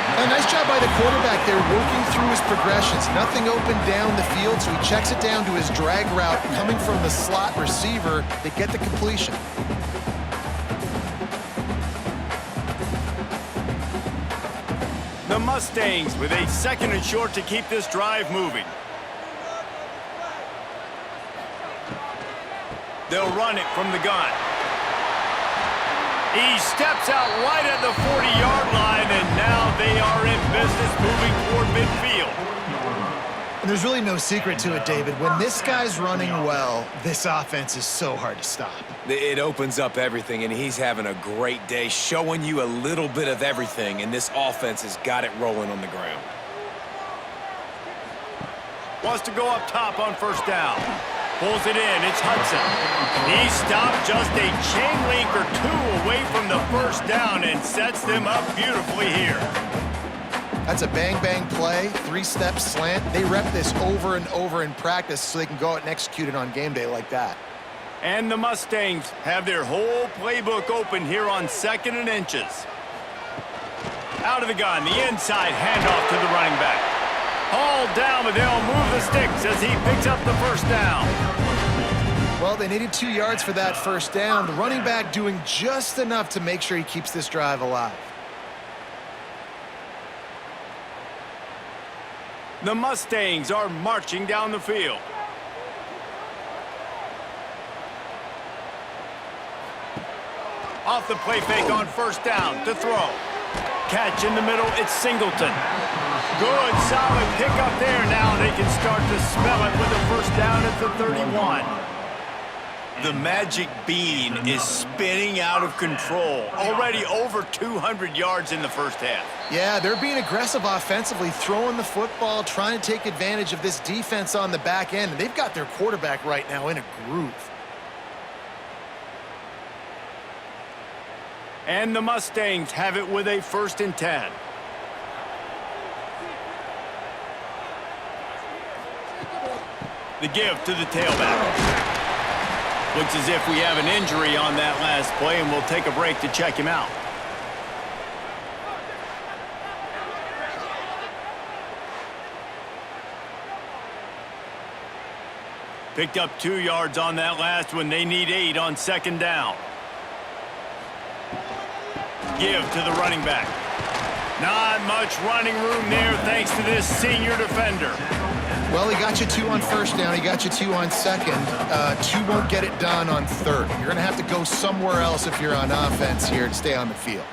Speaker 3: A nice job by the quarterback there, working through his progressions. Nothing open down the field, so he checks it down to his drag route coming from the slot receiver. They get the completion.
Speaker 1: The Mustangs with a 2nd and short to keep this drive moving. They'll run it from the gun. He steps out right at the 40-yard line, and now they are in business moving toward midfield.
Speaker 3: And there's really no secret to it, David. When this guy's running well, this offense is so hard to stop.
Speaker 2: It opens up everything, and he's having a great day, showing you a little bit of everything, and this offense has got it rolling on the ground.
Speaker 1: Wants to go up top on 1st down. Pulls it in, it's Hudson. He stopped just a chain link or 2 away from the first down and sets them up beautifully here.
Speaker 3: That's a bang-bang play, 3-step slant. They rep this over and over in practice so they can go out and execute it on game day like that.
Speaker 1: And the Mustangs have their whole playbook open here on 2nd and inches. Out of the gun, the inside handoff to the running back. Hauled down, but they'll move the sticks as he picks up the first down.
Speaker 3: Well, they needed 2 yards for that first down. The running back doing just enough to make sure he keeps this drive alive.
Speaker 1: The Mustangs are marching down the field. Off the play fake on first down to throw. Catch in the middle, it's Singleton. Good, solid pickup there. Now they can start to smell it with a first down at the 31. The magic bean is spinning out of control. Already over 200 yards in the first half.
Speaker 3: Yeah, they're being aggressive offensively, throwing the football, trying to take advantage of this defense on the back end. And they've got their quarterback right now in a groove.
Speaker 1: And the Mustangs have it with a 1st and 10. The give to the tailback. Looks as if we have an injury on that last play, and we'll take a break to check him out. Picked up 2 yards on that last one. They need 8 on 2nd down. Give to the running back. Not much running room there thanks to this senior defender.
Speaker 3: Well, he got you 2 on first down. He got you 2 on second. 2 won't get it done on third. You're going to have to go somewhere else if you're on offense here to stay on the field.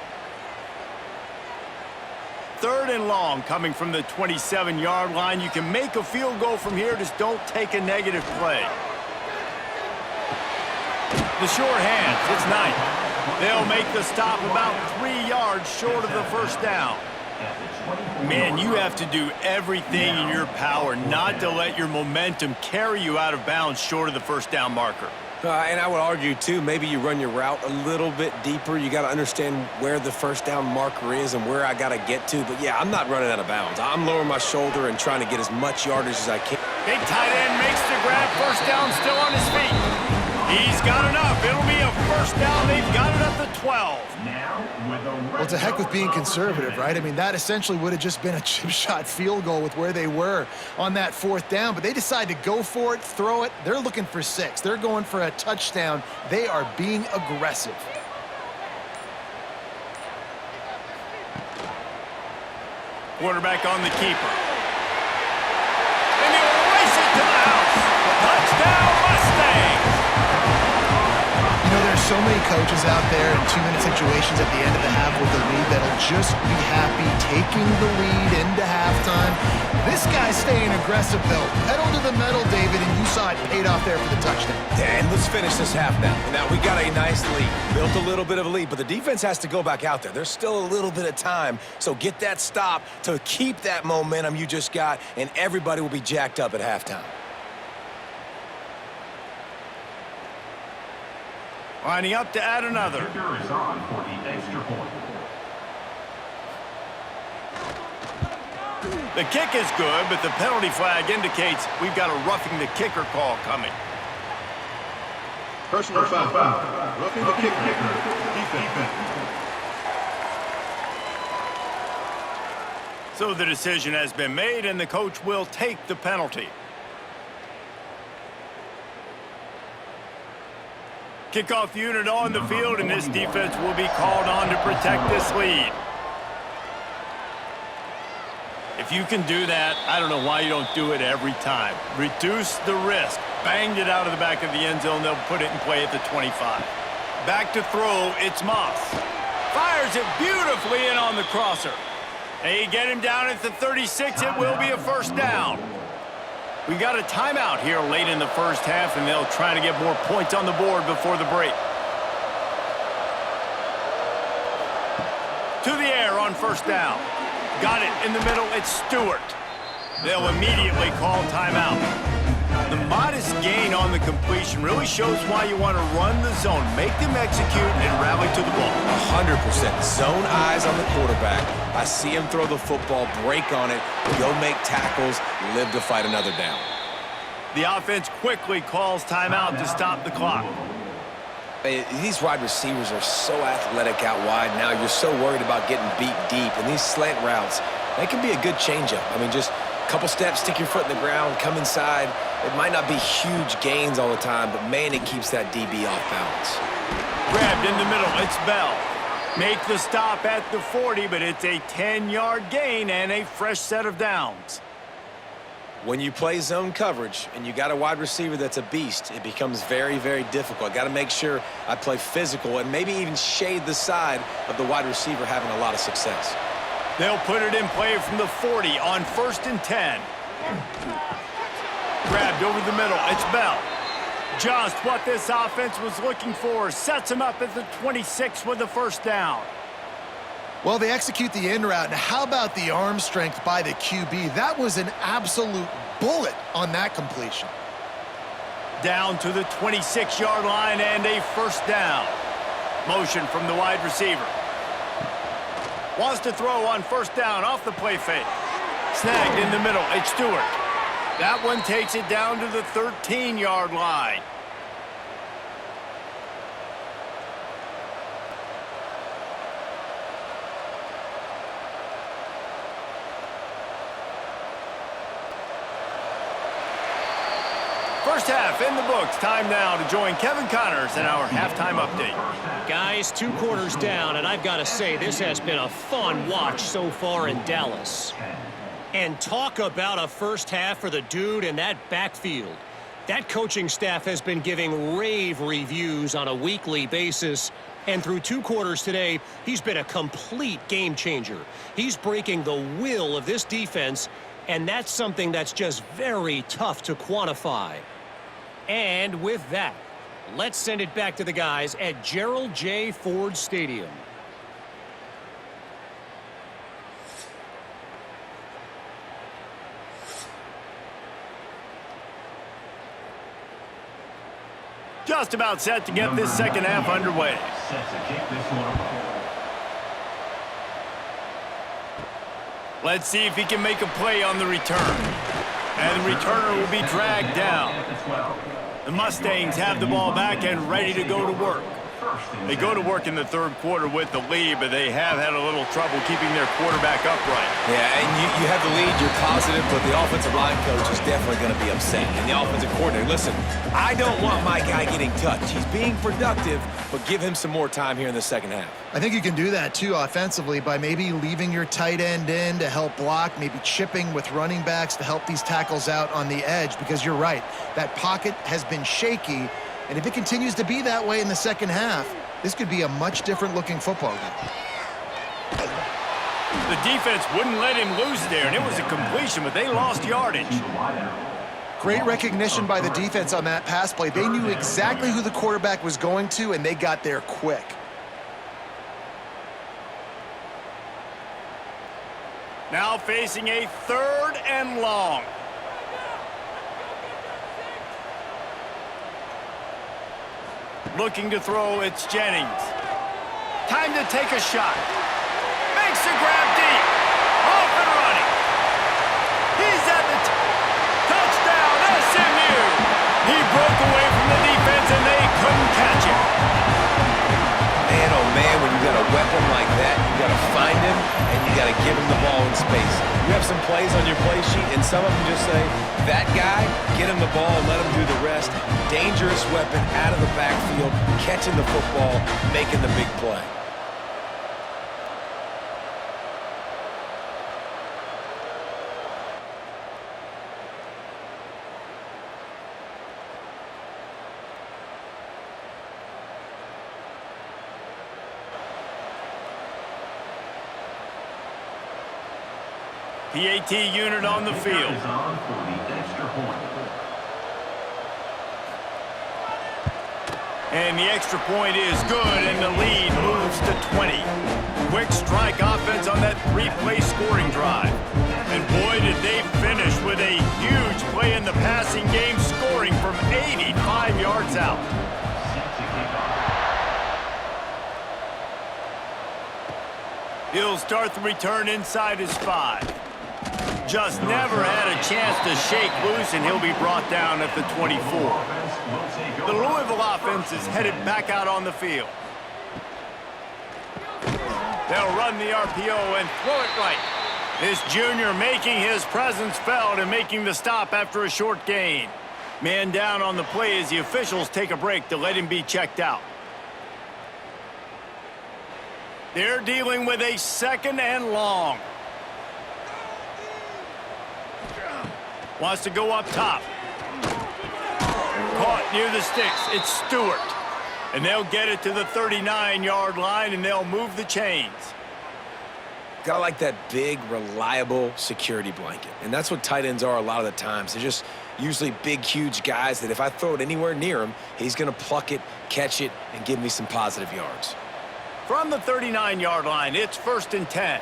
Speaker 1: 3rd and long coming from the 27-yard line. You can make a field goal from here. Just don't take a negative play. The sure hands. It's Knight. They'll make the stop about 3 yards short of the first down. Man, you have to do everything in your power not to let your momentum carry you out of bounds short of the first down marker.
Speaker 2: And I would argue, too, maybe you run your route a little bit deeper. You got to understand where the first down marker is and where I got to get to. But, yeah, I'm not running out of bounds. I'm lowering my shoulder and trying to get as much yardage as I can.
Speaker 1: Big tight end makes the grab. First down, still on his feet. He's got enough. It'll be a first down. They've got it at the 12.
Speaker 3: Well, to heck with being conservative, right? I mean, that essentially would have just been a chip shot field goal with where they were on that 4th down. But they decide to go for it, throw it. They're looking for 6. They're going for a touchdown. They are being aggressive.
Speaker 1: Quarterback on the keeper. And he'll race it to the house. Touchdown, Mustangs!
Speaker 3: You know, there's so many coaches out there in 2-minute situations at the end of the half with the lead that'll just be happy taking the lead into halftime. This guy's staying aggressive, though. Pedal to the metal, David, and you saw it paid off there for the touchdown.
Speaker 2: And let's finish this half now. Now, we got a nice lead. Built a little bit of a lead, but the defense has to go back out there. There's still a little bit of time, so get that stop to keep that momentum you just got, and everybody will be jacked up at halftime.
Speaker 1: Lining up to add another.
Speaker 4: Kicker is on for the extra point.
Speaker 1: The kick is good, but the penalty flag indicates we've got a roughing the kicker call coming.
Speaker 5: Personal foul. Roughing the kicker. Defense.
Speaker 1: So the decision has been made, and the coach will take the penalty. Kickoff unit on the field, and this defense will be called on to protect this lead. If you can do that, I don't know why you don't do it every time. Reduce the risk. Banged it out of the back of the end zone. They'll put it in play at the 25. Back to throw, it's Moss. Fires it beautifully in on the crosser. They get him down at the 36. It will be a first down. We've got a timeout here late in the first half, and they'll try to get more points on the board before the break. To the air on first down. Got it in the middle. It's Stewart. They'll immediately call timeout. The modest gain on the completion really shows why you want to run the zone. Make them execute and rally to the ball.
Speaker 2: 100%. Zone eyes on the quarterback. I see him throw the football, break on it, go make tackles, live to fight another down.
Speaker 1: The offense quickly calls timeout to stop the clock.
Speaker 2: These wide receivers are so athletic out wide now. You're so worried about getting beat deep. And these slant routes, they can be a good changeup. I mean, just Couple steps, stick your foot in the ground, come inside. It might not be huge gains all the time, but man, it keeps that DB off balance.
Speaker 1: Grabbed in the middle, it's Bell. Make the stop at the 40, but it's a 10-yard gain and a fresh set of downs.
Speaker 2: When you play zone coverage and you got a wide receiver that's a beast, it becomes very, very difficult. Got to make sure I play physical and maybe even shade the side of the wide receiver having a lot of success.
Speaker 1: They'll put it in play from the 40 on 1st and 10. Grabbed over the middle, it's Bell. Just what this offense was looking for. Sets him up at the 26 with the first down.
Speaker 3: Well, they execute the in route. Now, how about the arm strength by the QB? That was an absolute bullet on that completion.
Speaker 1: Down to the 26-yard line and a first down. Motion from the wide receiver. Wants to throw on first down off the play fake. Snagged in the middle, it's Stewart. That one takes it down to the 13-yard line. First half in the books. Time now to join Kevin Connors in our halftime update.
Speaker 6: Guys, 2 quarters down, and I've got to say this has been a fun watch so far in Dallas. And talk about a first half for the dude in that backfield. That coaching staff has been giving rave reviews on a weekly basis. And through 2 quarters today, he's been a complete game changer. He's breaking the will of this defense, and that's something that's just very tough to quantify. And with that, let's send it back to the guys at Gerald J. Ford Stadium.
Speaker 1: Just about set to get this second half underway.
Speaker 4: Set to kick this one off.
Speaker 1: Let's see if he can make a play on the return. And the returner will be dragged down. The Mustangs have the ball back and ready to go to work. They go to work in the 3rd quarter with the lead, but they have had a little trouble keeping their quarterback upright.
Speaker 2: Yeah, and you have the lead, you're positive, but the offensive line coach is definitely going to be upset. And the offensive coordinator, listen, I don't want my guy getting touched. He's being productive, but give him some more time here in the second half.
Speaker 3: I think you can do that, too, offensively, by maybe leaving your tight end in to help block, maybe chipping with running backs to help these tackles out on the edge, because you're right. That pocket has been shaky, and if it continues to be that way in the second half, this could be a much different-looking football game.
Speaker 1: The defense wouldn't let him loose there, and it was a completion, but they lost yardage.
Speaker 3: Great recognition by the defense on that pass play. They knew exactly who the quarterback was going to, and they got there quick.
Speaker 1: Now facing a 3rd and long. Looking to throw, it's Jennings. Time to take a shot. Makes a grab deep. Off and running. He's at the touchdown, SMU. He broke away from the defense and they couldn't catch him.
Speaker 2: Man, oh man, when you got a weapon like that, you got to find him and you got to give him the ball in space. You have some plays on your play sheet, and some of them just say, that guy, get him the ball, let him do the rest. Dangerous weapon out of the backfield, catching the football, making the big play.
Speaker 1: PAT unit on the field.
Speaker 4: Is on for the extra point.
Speaker 1: And the extra point is good, and the lead moves to 20. Quick strike offense on that 3-play scoring drive. And boy, did they finish with a huge play in the passing game, scoring from 85 yards out.
Speaker 4: Set to kick off.
Speaker 1: He'll start the return inside his 5. Just never had a chance to shake loose, and he'll be brought down at the 24. The Louisville offense is headed back out on the field. They'll run the RPO and throw it right. This junior making his presence felt and making the stop after a short gain. Man down on the play as the officials take a break to let him be checked out. They're dealing with a 2nd and long. Wants to go up top. Caught near the sticks. It's Stewart. And they'll get it to the 39-yard line, and they'll move the chains.
Speaker 2: Gotta like that big, reliable security blanket. And that's what tight ends are a lot of the times. They're just usually big, huge guys that if I throw it anywhere near him, he's going to pluck it, catch it, and give me some positive yards.
Speaker 1: From the 39-yard line, it's 1st and 10.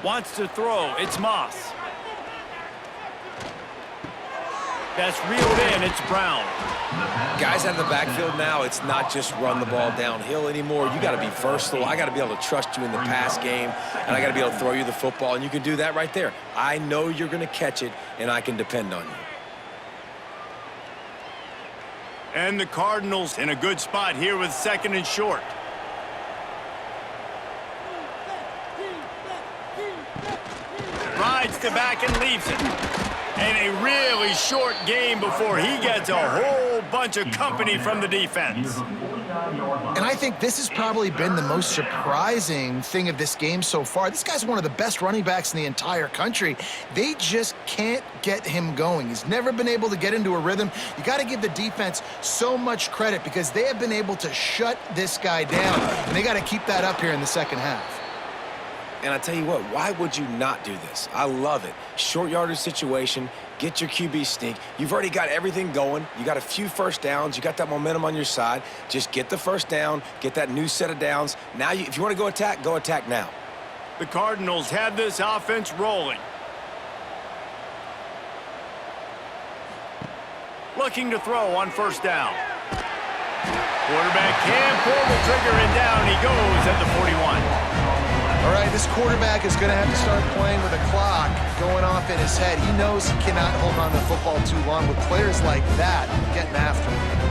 Speaker 1: Wants to throw. It's Moss. That's reeled in. It's Brown.
Speaker 2: Guys out of the backfield now, it's not just run the ball downhill anymore. You got to be versatile. I got to be able to trust you in the pass game, and I got to be able to throw you the football, and you can do that right there. I know you're going to catch it, and I can depend on you.
Speaker 1: And the Cardinals in a good spot here with 2nd and short. Rides to back and leaves it. And a really short game before he gets a whole bunch of company from the defense.
Speaker 3: And I think this has probably been the most surprising thing of this game so far. This guy's one of the best running backs in the entire country. They just can't get him going. He's never been able to get into a rhythm. You got to give the defense so much credit because they have been able to shut this guy down. And they got to keep that up here in the 2nd half.
Speaker 2: And I tell you what, why would you not do this? I love it. Short yardage situation, get your QB sneak. You've already got everything going. You got a few first downs. You got that momentum on your side. Just get the first down, get that new set of downs. Now, if you want to go attack now.
Speaker 1: The Cardinals have this offense rolling. Looking to throw on 1st down. Quarterback can pull the trigger and down he goes at the 41.
Speaker 3: All right, this quarterback is going to have to start playing with a clock going off in his head. He knows he cannot hold on to the football too long with players like that getting after him.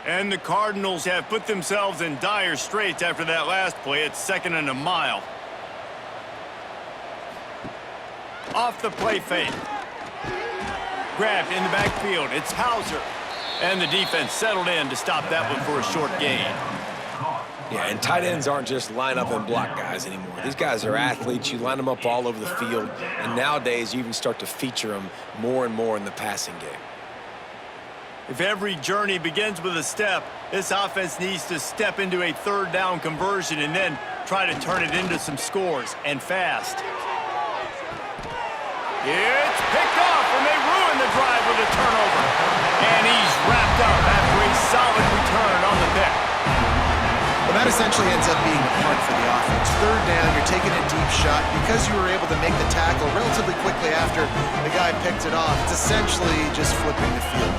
Speaker 1: And the Cardinals have put themselves in dire straits after that last play. It's 2nd and a mile. Off the play fake. Grabbed in the backfield. It's Hauser. And the defense settled in to stop that one for a short gain.
Speaker 2: Yeah, and tight ends aren't just line up and block guys anymore. These guys are athletes. You line them up all over the field. And nowadays, you even start to feature them more and more in the passing game.
Speaker 1: If every journey begins with a step, this offense needs to step into a 3rd down conversion and then try to turn it into some scores, and fast. It's picked off, and they ruin the drive with a turnover. And he's wrapped up after a solid return on the pick.
Speaker 3: Well, that essentially ends up being a punt for the offense. 3rd down, you're taking a deep shot. Because you were able to make the tackle relatively quickly after the guy picked it off, it's essentially just flipping the field.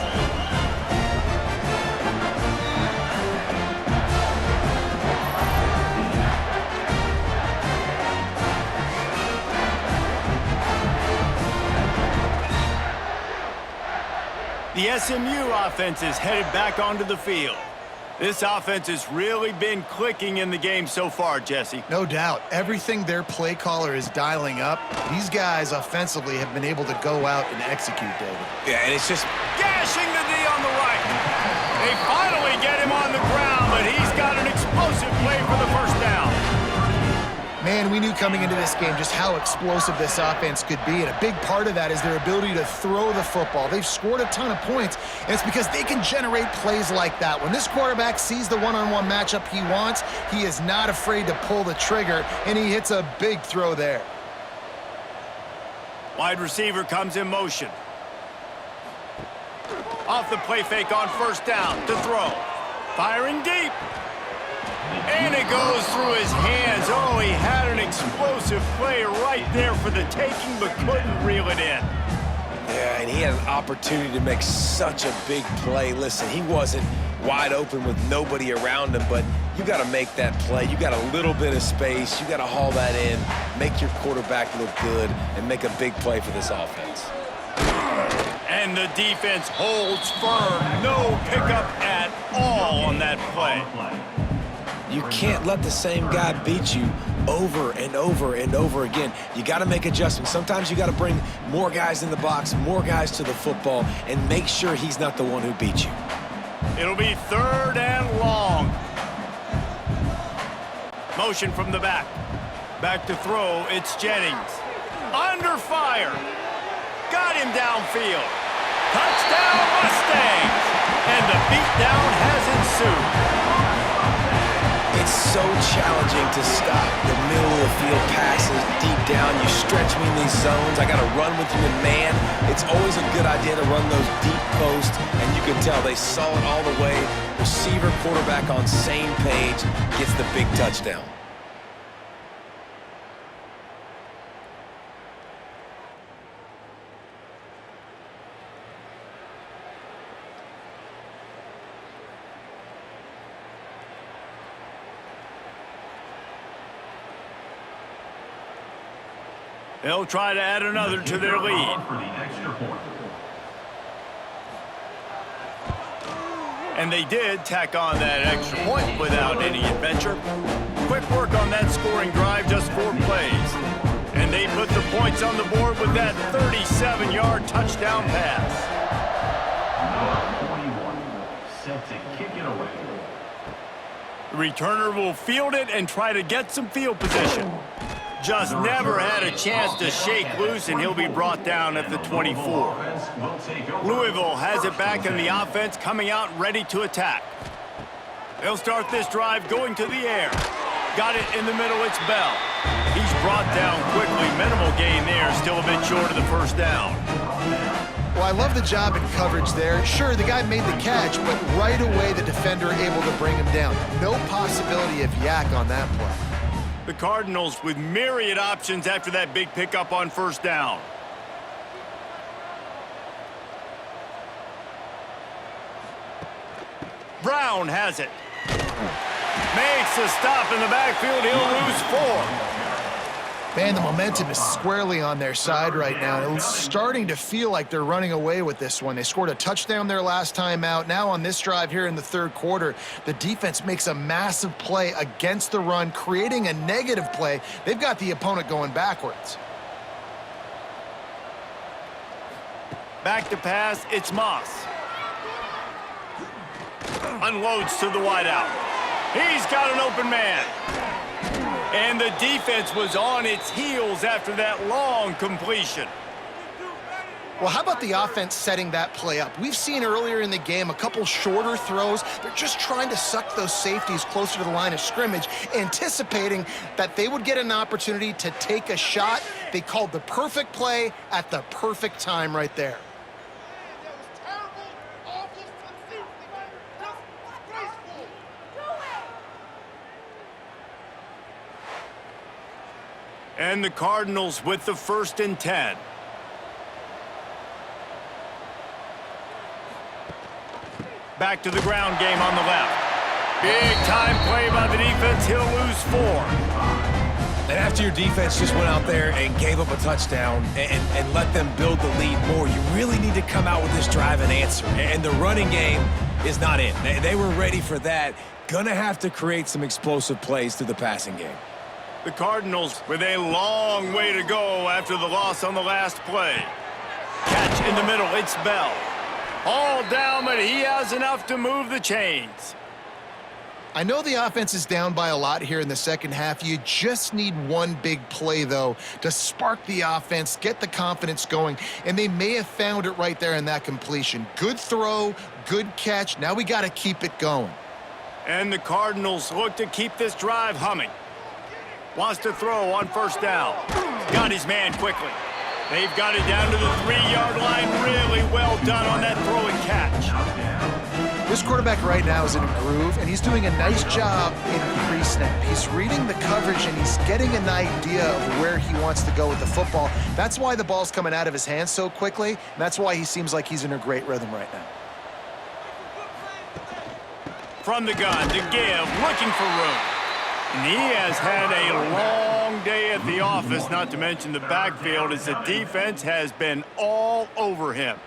Speaker 1: The SMU offense is headed back onto the field. This offense has really been clicking in the game so far, Jesse.
Speaker 3: No doubt. Everything their play caller is dialing up, these guys offensively have been able to go out and execute, David.
Speaker 2: Yeah, and it's just
Speaker 1: Gashing the D on the right. They finally get him on the ground, but he's got an explosive play for the 1st down.
Speaker 3: Man, we knew coming into this game just how explosive this offense could be, and a big part of that is their ability to throw the football. They've scored a ton of points, and it's because they can generate plays like that. When this quarterback sees the one-on-one matchup he wants, he is not afraid to pull the trigger, and he hits a big throw there.
Speaker 1: Wide receiver comes in motion. Off the play fake on 1st down to throw. Firing deep. And it goes through his hands. Oh, he had an explosive play right there for the taking, but couldn't reel it in.
Speaker 2: Yeah, and he had an opportunity to make such a big play. Listen, he wasn't wide open with nobody around him, but you got to make that play. You got a little bit of space. You got to haul that in, make your quarterback look good, and make a big play for this offense.
Speaker 1: And the defense holds firm. No pickup at all on that play.
Speaker 2: You can't let the same guy beat you over and over and over again. You got to make adjustments. Sometimes you got to bring more guys in the box, more guys to the football, and make sure he's not the one who beat you.
Speaker 1: It'll be 3rd and long. Motion from the back. Back to throw, it's Jennings. Under fire. Got him downfield. Touchdown Mustangs! And the beatdown has ensued.
Speaker 2: It's so challenging to stop the middle of the field passes deep down. You stretch me in these zones. I got to run with you in man. It's always a good idea to run those deep posts, and you can tell they saw it all the way. Receiver, quarterback on same page, gets the big touchdown.
Speaker 1: They'll try to add another to their lead. And they did tack on that extra point without any adventure. Quick work on that scoring drive, just 4 plays. And they put the points on the board with that 37-yard touchdown pass.
Speaker 4: Number 21, set to kick it away.
Speaker 1: The returner will field it and try to get some field position. Just never had a chance to shake loose, and he'll be brought down at the 24. Louisville has it back in the offense, coming out ready to attack. They'll start this drive going to the air. Got it in the middle, it's Bell. He's brought down quickly. Minimal gain there, still a bit short of the 1st down.
Speaker 3: Well, I love the job in coverage there. Sure, the guy made the catch, but right away the defender able to bring him down. No possibility of yak on that play.
Speaker 1: The Cardinals with myriad options after that big pickup on 1st down. Brown has it. Makes a stop in the backfield. He'll lose 4.
Speaker 3: Man, the momentum is squarely on their side right now. It's starting to feel like they're running away with this one. They scored a touchdown their last time out. Now on this drive here in the 3rd quarter, the defense makes a massive play against the run, creating a negative play. They've got the opponent going backwards.
Speaker 1: Back to pass, it's Moss. Unloads to the wideout. He's got an open man. And the defense was on its heels after that long completion.
Speaker 3: Well, how about the offense setting that play up? We've seen earlier in the game a couple shorter throws. They're just trying to suck those safeties closer to the line of scrimmage, anticipating that they would get an opportunity to take a shot. They called the perfect play at the perfect time right there.
Speaker 1: And the Cardinals with the 1st and 10. Back to the ground game on the left. Big time play by the defense. He'll lose 4.
Speaker 2: And after your defense just went out there and gave up a touchdown and let them build the lead more, you really need to come out with this drive and answer. And the running game is not in. They were ready for that. Gonna have to create some explosive plays through the passing game.
Speaker 1: The Cardinals with a long way to go after the loss on the last play. Catch in the middle, it's Bell. All down, but he has enough to move the chains.
Speaker 3: I know the offense is down by a lot here in the 2nd half. You just need one big play, though, to spark the offense, get the confidence going, and they may have found it right there in that completion. Good throw, good catch. Now we got to keep it going.
Speaker 1: And the Cardinals look to keep this drive humming. Wants to throw on 1st down. Got his man quickly. They've got it down to the 3-yard line. Really well done on that throw and catch.
Speaker 3: This quarterback right now is in a groove, and he's doing a nice job in pre-snap. He's reading the coverage, and he's getting an idea of where he wants to go with the football. That's why the ball's coming out of his hands so quickly, and that's why he seems like he's in a great rhythm right now.
Speaker 1: From the gun to give, looking for room. And he has had a long day at the office, not to mention the backfield, as the defense has been all over him.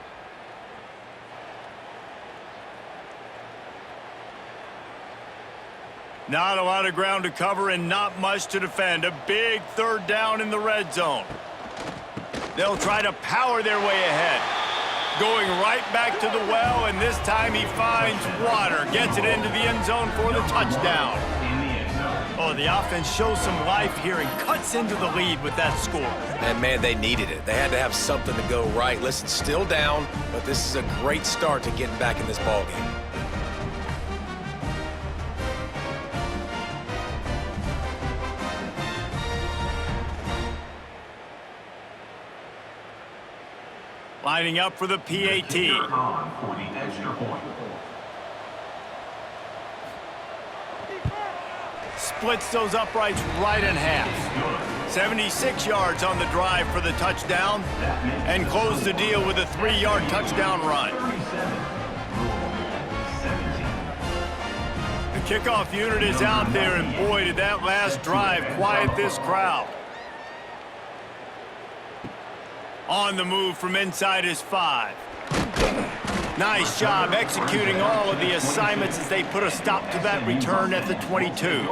Speaker 1: Not a lot of ground to cover and not much to defend. A big third down in the red zone. They'll try to power their way ahead. Going right back to the well, and this time he finds water. Gets it into the end zone for the touchdown. Oh, the offense shows some life here and cuts into the lead with that score.
Speaker 2: And, man, they needed it. They had to have something to go right. Listen, still down, but this is a great start to getting back in this ballgame.
Speaker 1: Lining up for the PAT.
Speaker 4: For the extra point.
Speaker 1: Splits those uprights right in half. 76 yards on the drive for the touchdown, and close the deal with a 3-yard touchdown run. The kickoff unit is out there, and boy, did that last drive quiet this crowd. On the move from inside his 5. Nice job executing all of the assignments as they put a stop to that return at the 22.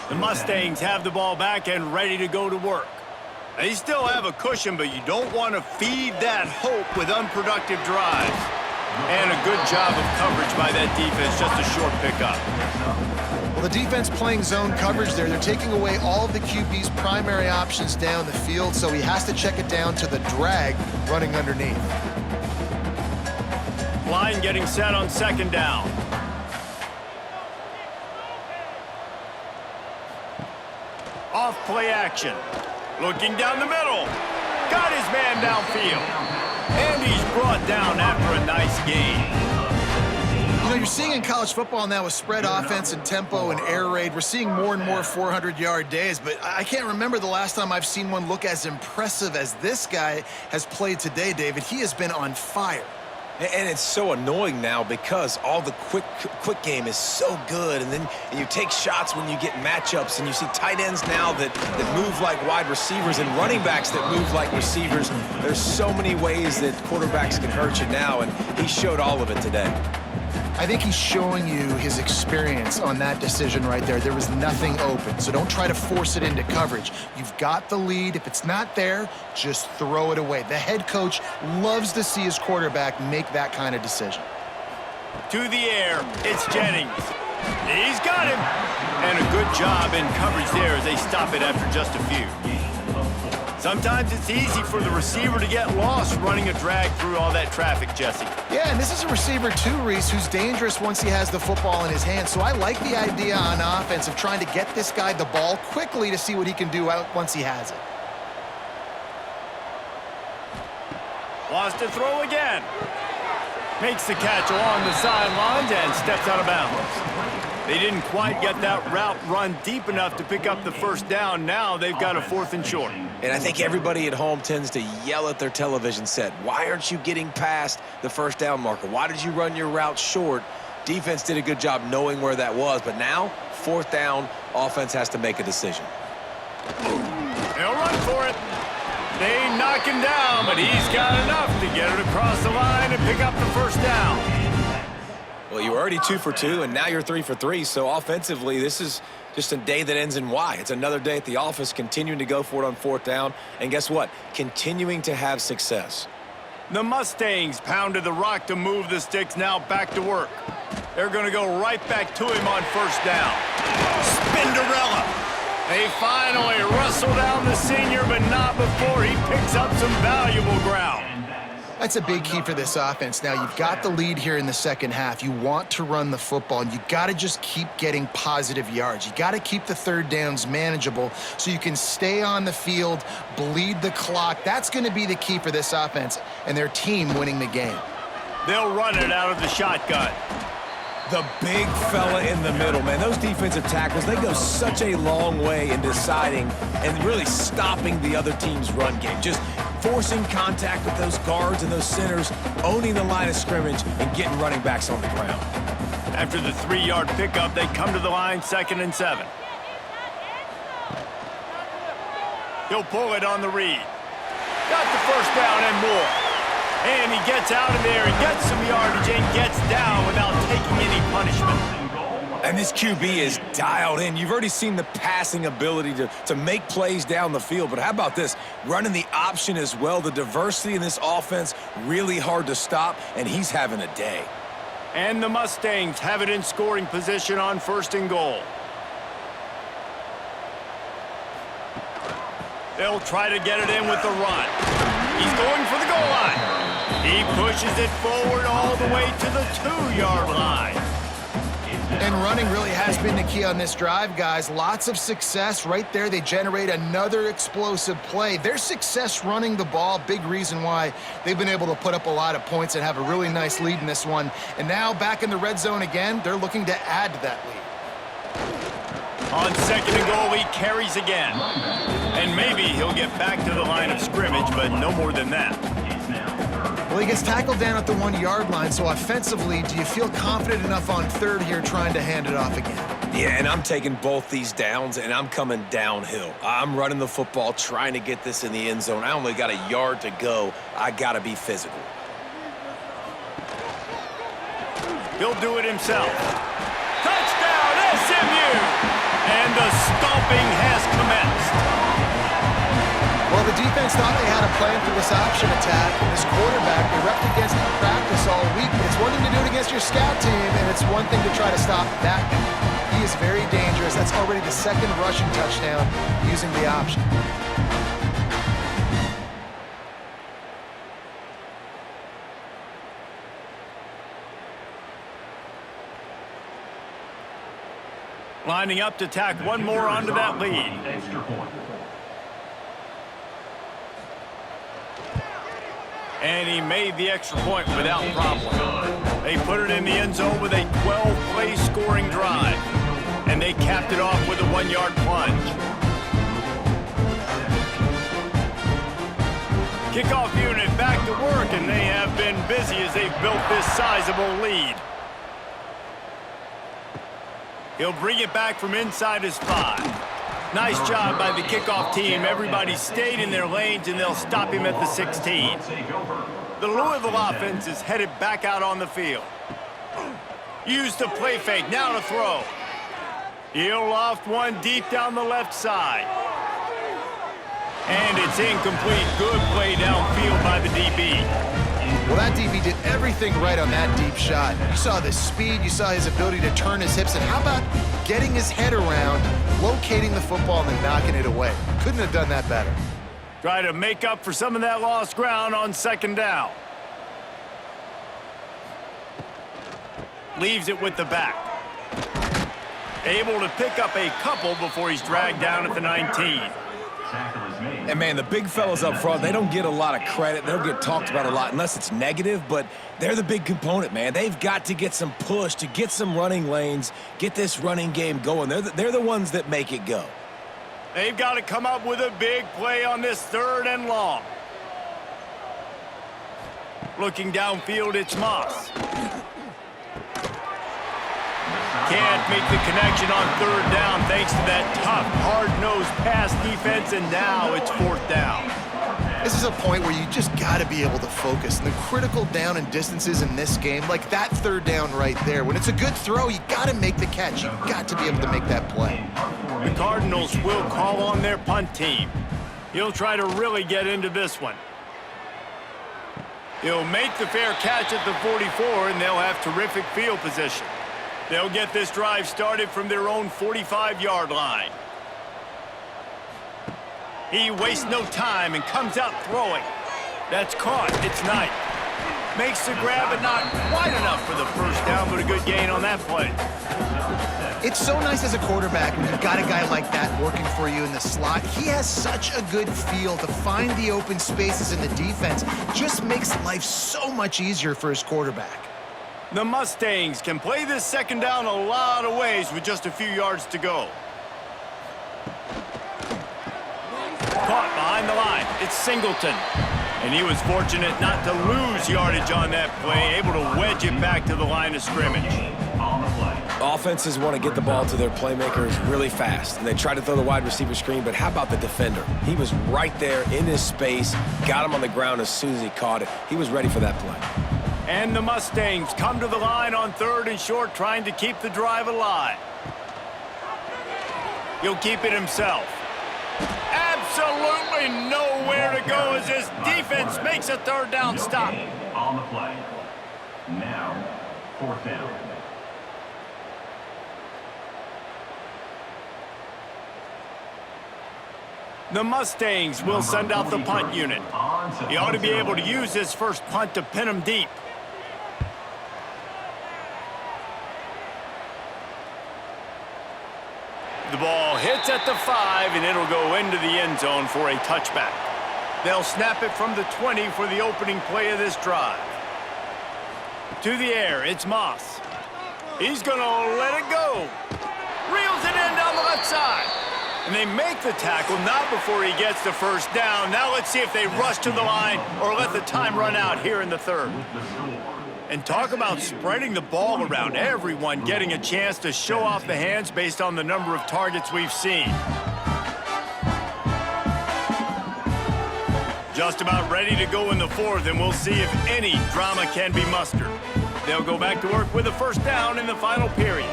Speaker 1: The Mustangs have the ball back and ready to go to work. They still have a cushion, but you don't want to feed that hope with unproductive drives. And a good job of coverage by that defense, just a short pickup.
Speaker 3: Well, the defense playing zone coverage there. They're taking away all of the QB's primary options down the field, so he has to check it down to the drag running underneath.
Speaker 1: Line getting set on second down. Off play action. Looking down the middle. Got his man downfield. And he's brought down after a nice gain.
Speaker 3: You know, you're seeing in college football now with spread offense and tempo and air raid, we're seeing more and more 400-yard days, but I can't remember the last time I've seen one look as impressive as this guy has played today, David. He has been on fire.
Speaker 2: And it's so annoying now because all the quick game is so good, and then you take shots when you get matchups, and you see tight ends now that move like wide receivers and running backs that move like receivers. There's so many ways that quarterbacks can hurt you now, and he showed all of it today.
Speaker 3: I think he's showing you his experience on that decision right there. There was nothing open, so don't try to force it into coverage. You've got the lead. If it's not there, just throw it away. The head coach loves to see his quarterback make that kind of decision.
Speaker 1: To the air, it's Jennings. He's got him. And a good job in coverage there as they stop it after just a few. Sometimes it's easy for the receiver to get lost running a drag through all that traffic, Jesse.
Speaker 3: Yeah, and this is a receiver too, Reese, who's dangerous once he has the football in his hands. So I like the idea on offense of trying to get this guy the ball quickly to see what he can do out once he has it.
Speaker 1: Lost a throw again. Makes the catch along the sidelines and steps out of bounds. They didn't quite get that route run deep enough to pick up the first down. Now they've got a 4th and short.
Speaker 2: And I think everybody at home tends to yell at their television set. Why aren't you getting past the first down marker? Why did you run your route short? Defense did a good job knowing where that was. But now, 4th down, offense has to make a decision.
Speaker 1: They'll run for it. They knock him down, but he's got enough to get it across the line and pick up the first down.
Speaker 2: Well, you were already 2 for 2, and now you're 3 for 3. So offensively, this is just a day that ends in Y. It's another day at the office, continuing to go for it on 4th down. And guess what? Continuing to have success.
Speaker 1: The Mustangs pounded the rock to move the sticks, now back to work. They're going to go right back to him on 1st down. Spinderella. They finally wrestle down the senior, but not before he picks up some valuable ground.
Speaker 3: That's a big key for this offense. Now, you've got the lead here in the second half. You want to run the football, and you got to just keep getting positive yards. You got to keep the 3rd downs manageable so you can stay on the field, bleed the clock. That's going to be the key for this offense and their team winning the game.
Speaker 1: They'll run it out of the shotgun.
Speaker 2: The big fella in the middle, man. Those defensive tackles, they go such a long way in deciding and really stopping the other team's run game. Just forcing contact with those guards and those centers, owning the line of scrimmage, and getting running backs on the ground.
Speaker 1: After the 3-yard pickup, they come to the line, 2nd and 7. He'll pull it on the read. Got the first down and more. And he gets out of there and gets some yardage and gets down without taking any punishment.
Speaker 2: And this QB is dialed in. You've already seen the passing ability to make plays down the field. But how about this? Running the option as well. The diversity in this offense, really hard to stop, and he's having a day.
Speaker 1: And the Mustangs have it in scoring position on 1st and goal. They'll try to get it in with the run. He's going for the goal line. He pushes it forward all the way to the 2-yard line.
Speaker 3: And running really has been the key on this drive, guys. Lots of success right there. They generate another explosive play. Their success running the ball, big reason why they've been able to put up a lot of points and have a really nice lead in this one. And now back in the red zone again, they're looking to add to that lead.
Speaker 1: On 2nd and goal, he carries again. And maybe he'll get back to the line of scrimmage, but no more than that.
Speaker 3: Well, he gets tackled down at the 1-yard line, so offensively, do you feel confident enough on 3rd here trying to hand it off again?
Speaker 2: Yeah, and I'm taking both these downs, and I'm coming downhill. I'm running the football, trying to get this in the end zone. I only got a yard to go. I got to be physical.
Speaker 1: He'll do it himself. Touchdown, SMU! And the stomping has commenced.
Speaker 3: Well, the defense thought they had a plan for this option attack, and this quarterback, they repped against him in practice all week. It's one thing to do it against your scout team, and it's one thing to try to stop that guy. He is very dangerous. That's already the 2nd rushing touchdown using the option.
Speaker 1: Lining up to tack one more onto that lead.
Speaker 4: Extra point.
Speaker 1: And he made the extra point without problem. They put it in the end zone with a 12-play scoring drive. And they capped it off with a 1-yard plunge. Kickoff unit back to work, and they have been busy as they've built this sizable lead. He'll bring it back from inside his 5. Nice job by the kickoff team. Everybody stayed in their lanes, and they'll stop him at the 16. The Louisville offense is headed back out on the field. Used the play fake, now to throw. He'll loft one deep down the left side. And it's incomplete. Good play downfield by the DB.
Speaker 3: Well, that DB did everything right on that deep shot. You saw the speed, you saw his ability to turn his hips, and how about getting his head around, locating the football, and then knocking it away? Couldn't have done that better.
Speaker 1: Try to make up for some of that lost ground on 2nd down. Leaves it with the back. Able to pick up a couple before he's dragged down at the 19.
Speaker 2: And, man, the big fellas up front, they don't get a lot of credit. They'll get talked about a lot unless it's negative, but they're the big component, man. They've got to get some push, to get some running lanes, get this running game going. They're the ones that make it go.
Speaker 1: They've got to come up with a big play on this 3rd and long. Looking downfield, it's Moss. Can't make the connection on 3rd down thanks to that tough, hard-nosed pass defense, and now it's 4th down.
Speaker 3: This is a point where you just got to be able to focus. And the critical down and distances in this game, like that 3rd down right there, when it's a good throw, you got to make the catch. You've got to be able to make that play.
Speaker 1: The Cardinals will call on their punt team. He'll try to really get into this one. He'll make the fair catch at the 44, and they'll have terrific field position. They'll get this drive started from their own 45-yard line. He wastes no time and comes out throwing. That's caught. It's Knight. Makes the grab, but not quite enough for the 1st down, but a good gain on that play.
Speaker 3: It's so nice as a quarterback when you've got a guy like that working for you in the slot. He has such a good feel to find the open spaces in the defense. Just makes life so much easier for his quarterback.
Speaker 1: The Mustangs can play this 2nd down a lot of ways with just a few yards to go. Caught behind the line. It's Singleton. And he was fortunate not to lose yardage on that play, able to wedge it back to the line of scrimmage.
Speaker 2: Offenses want to get the ball to their playmakers really fast, and they try to throw the wide receiver screen, but how about the defender? He was right there in his space, got him on the ground as soon as he caught it. He was ready for that play.
Speaker 1: And the Mustangs come to the line on 3rd and short, trying to keep the drive alive. He'll keep it himself. Absolutely nowhere to go as this defense makes a 3rd down stop.
Speaker 4: On the play. Now, 4th down.
Speaker 1: The Mustangs will send out the punt unit. He ought to be able to use his first punt to pin him deep. The ball hits at the 5, and it'll go into the end zone for a touchback. They'll snap it from the 20 for the opening play of this drive. To the air, it's Moss. He's going to let it go. Reels it in down the left side. And they make the tackle, not before he gets the first down. Now let's see if they rush to the line or let the time run out here in the 3rd. And talk about spreading the ball around. Everyone getting a chance to show off the hands based on the number of targets we've seen. Just about ready to go in the 4th, and we'll see if any drama can be mustered. They'll go back to work with a first down in the final period.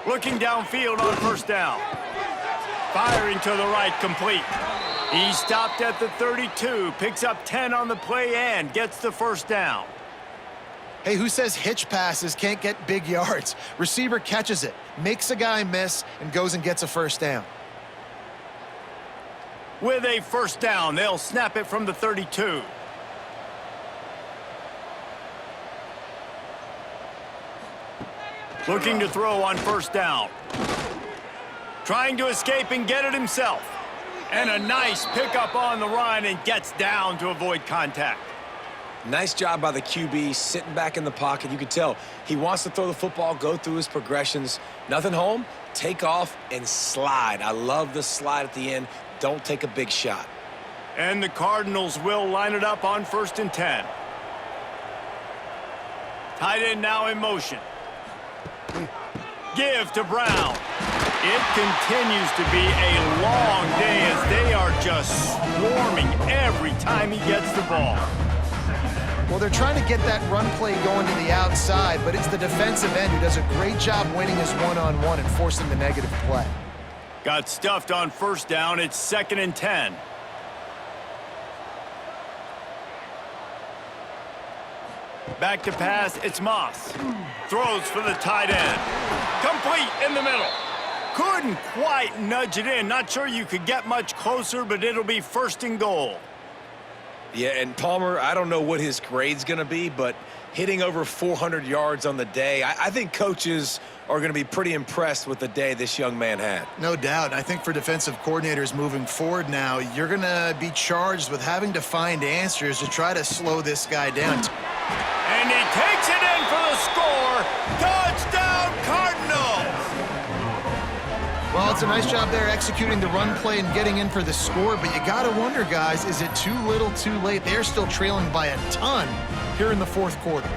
Speaker 1: Looking downfield on first down. Firing to the right, complete. He stopped at the 32, picks up 10 on the play and gets the first down.
Speaker 3: Hey, who says hitch passes can't get big yards? Receiver catches it, makes a guy miss, and goes and gets a first down.
Speaker 1: With a first down, they'll snap it from the 32. Looking to throw on first down. Trying to escape and get it himself. And a nice pickup on the run, and gets down to avoid contact.
Speaker 2: Nice job by the QB, sitting back in the pocket. You can tell he wants to throw the football, go through his progressions. Nothing home, take off, and slide. I love the slide at the end. Don't take a big shot.
Speaker 1: And the Cardinals will line it up on 1st and 10. Tight end now in motion. Give to Brown. It continues to be a long day as they are just swarming every time he gets the ball.
Speaker 3: Well, they're trying to get that run play going to the outside, but it's the defensive end who does a great job winning his one-on-one and forcing the negative play.
Speaker 1: Got stuffed on first down. It's 2nd and 10. Back to pass, it's Moss. Throws for the tight end. Complete in the middle. Couldn't quite nudge it in. Not sure you could get much closer, but it'll be 1st and goal.
Speaker 2: Yeah, and Palmer, I don't know what his grade's going to be, but hitting over 400 yards on the day, I think coaches are going to be pretty impressed with the day this young man had.
Speaker 3: No doubt. I think for defensive coordinators moving forward now, you're going to be charged with having to find answers to try to slow this guy down.
Speaker 1: And he takes it in for the score. Touchdown, Cardinals!
Speaker 3: Well, it's a nice job there executing the run play and getting in for the score, but you got to wonder, guys, is it too little too late? They're still trailing by a ton here in the 4th quarter.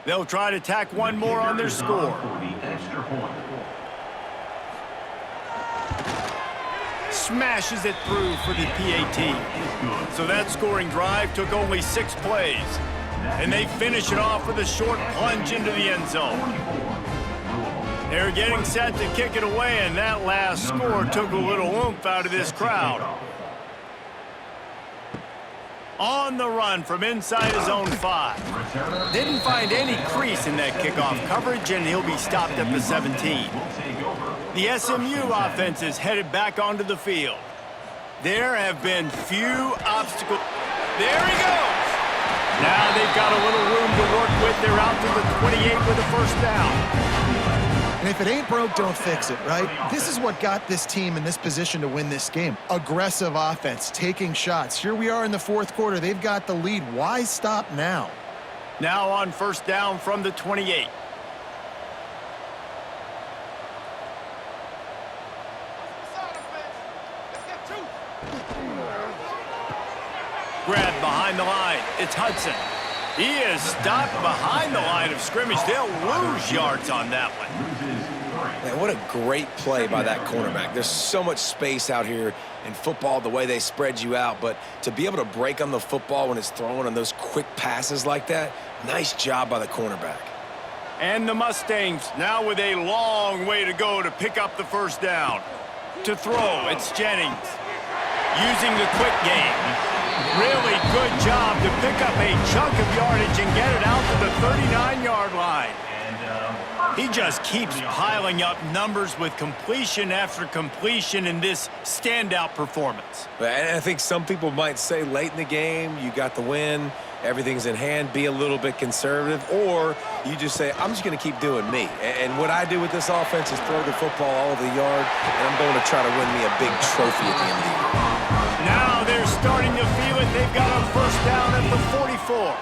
Speaker 1: They'll try to tack one more on their score. Smashes it through for the PAT. So that scoring drive took only 6 plays. And they finish it off with a short plunge into the end zone. They're getting set to kick it away, and that last score took a little oomph out of this crowd. On the run from inside his own 5. Didn't find any crease in that kickoff coverage, and he'll be stopped at the 17. The SMU offense is headed back onto the field. There have been few obstacles. There he goes! Now they've got a little room to work with. They're out to the 28 with a first down.
Speaker 3: And if it ain't broke, don't fix it, right? This is what got this team in this position to win this game. Aggressive offense, taking shots. Here we are in the 4th quarter. They've got the lead. Why stop now?
Speaker 1: Now on first down from the 28. grab behind the line. It's Hudson. He is stopped behind the line of scrimmage. They'll lose yards on that one.
Speaker 2: Man, what a great play by that cornerback. There's so much space out here in football, the way they spread you out, but to be able to break on the football when it's thrown on those quick passes like that, nice job by the cornerback.
Speaker 1: And the Mustangs now with a long way to go to pick up the first down. To throw, it's Jennings. Using the quick game. Really good job to pick up a chunk of yardage and get it out to the 39-yard line. He just keeps piling up numbers with completion after completion in this standout performance.
Speaker 2: And I think some people might say late in the game, you got the win, everything's in hand, be a little bit conservative, or you just say, I'm just going to keep doing me. And what I do with this offense is throw the football all over the yard, and I'm going to try to win me a big trophy at the end of the year.
Speaker 1: Now they're starting to feel it. They've got a first down at the 44.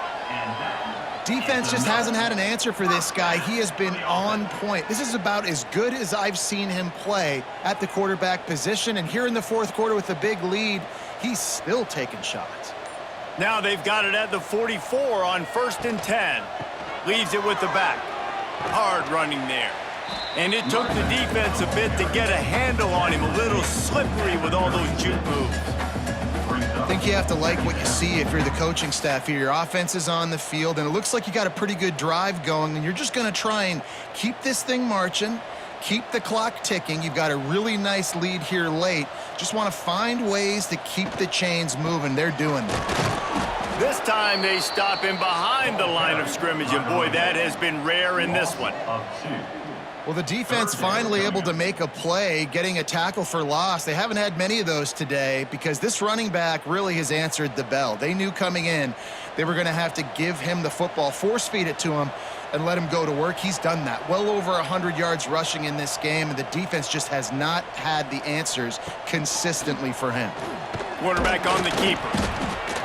Speaker 3: Defense just hasn't had an answer for this guy. He has been on point. This is about as good as I've seen him play at the quarterback position. And here in the fourth quarter with a big lead, he's still taking shots.
Speaker 1: Now they've got it at the 44 on 1st and 10. Leaves it with the back. Hard running there. And it took the defense a bit to get a handle on him. A little slippery with all those juke moves.
Speaker 3: I think you have to like what you see if you're the coaching staff here. Your offense is on the field, and it looks like you got a pretty good drive going, and you're just going to try and keep this thing marching, keep the clock ticking. You've got a really nice lead here late. Just want to find ways to keep the chains moving. They're doing it.
Speaker 1: This time they stop him behind the line of scrimmage, and boy, that has been rare in this one.
Speaker 3: Well, the defense finally able to make a play, getting a tackle for loss. They haven't had many of those today because this running back really has answered the bell. They knew coming in they were going to have to give him the football, force feed it to him, and let him go to work. He's done that. Well over 100 yards rushing in this game, and the defense just has not had the answers consistently for him.
Speaker 1: Quarterback on the keeper.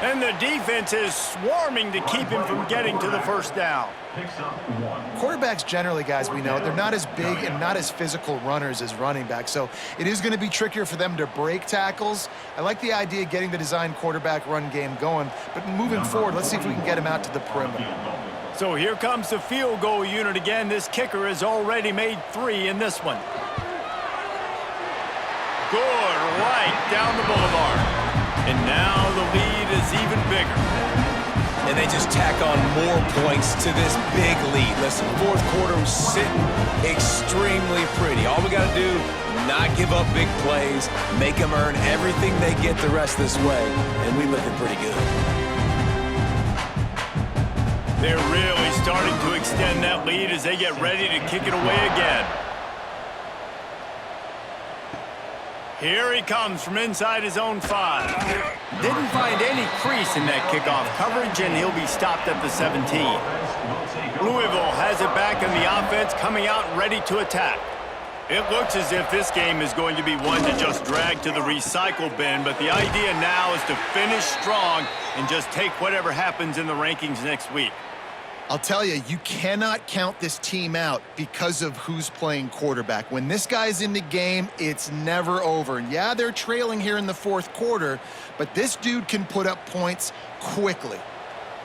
Speaker 1: And the defense is swarming to keep him from getting to the first down.
Speaker 3: Quarterbacks generally, guys, we know, they're not as big and not as physical runners as running backs, so it is going to be trickier for them to break tackles. I like the idea of getting the design quarterback run game going, but moving forward, let's see if we can get him out to the perimeter.
Speaker 1: So here comes the field goal unit again. This kicker has already made 3 in this one. Good, right down the boulevard. And now the lead is even bigger.
Speaker 2: And they just tack on more points to this big lead. Listen, fourth quarter was sitting extremely pretty. All we got to do, not give up big plays, make them earn everything they get the rest of this way, and we looking pretty good.
Speaker 1: They're really starting to extend that lead as they get ready to kick it away again. Here he comes from inside his own 5. Didn't find any crease in that kickoff coverage, and he'll be stopped at the 17. Louisville has it back in the offense, coming out ready to attack. It looks as if this game is going to be one to just drag to the recycle bin, but the idea now is to finish strong and just take whatever happens in the rankings next week.
Speaker 3: I'll tell you, you cannot count this team out because of who's playing quarterback. When this guy's in the game, it's never over. And yeah, they're trailing here in the fourth quarter, but this dude can put up points quickly.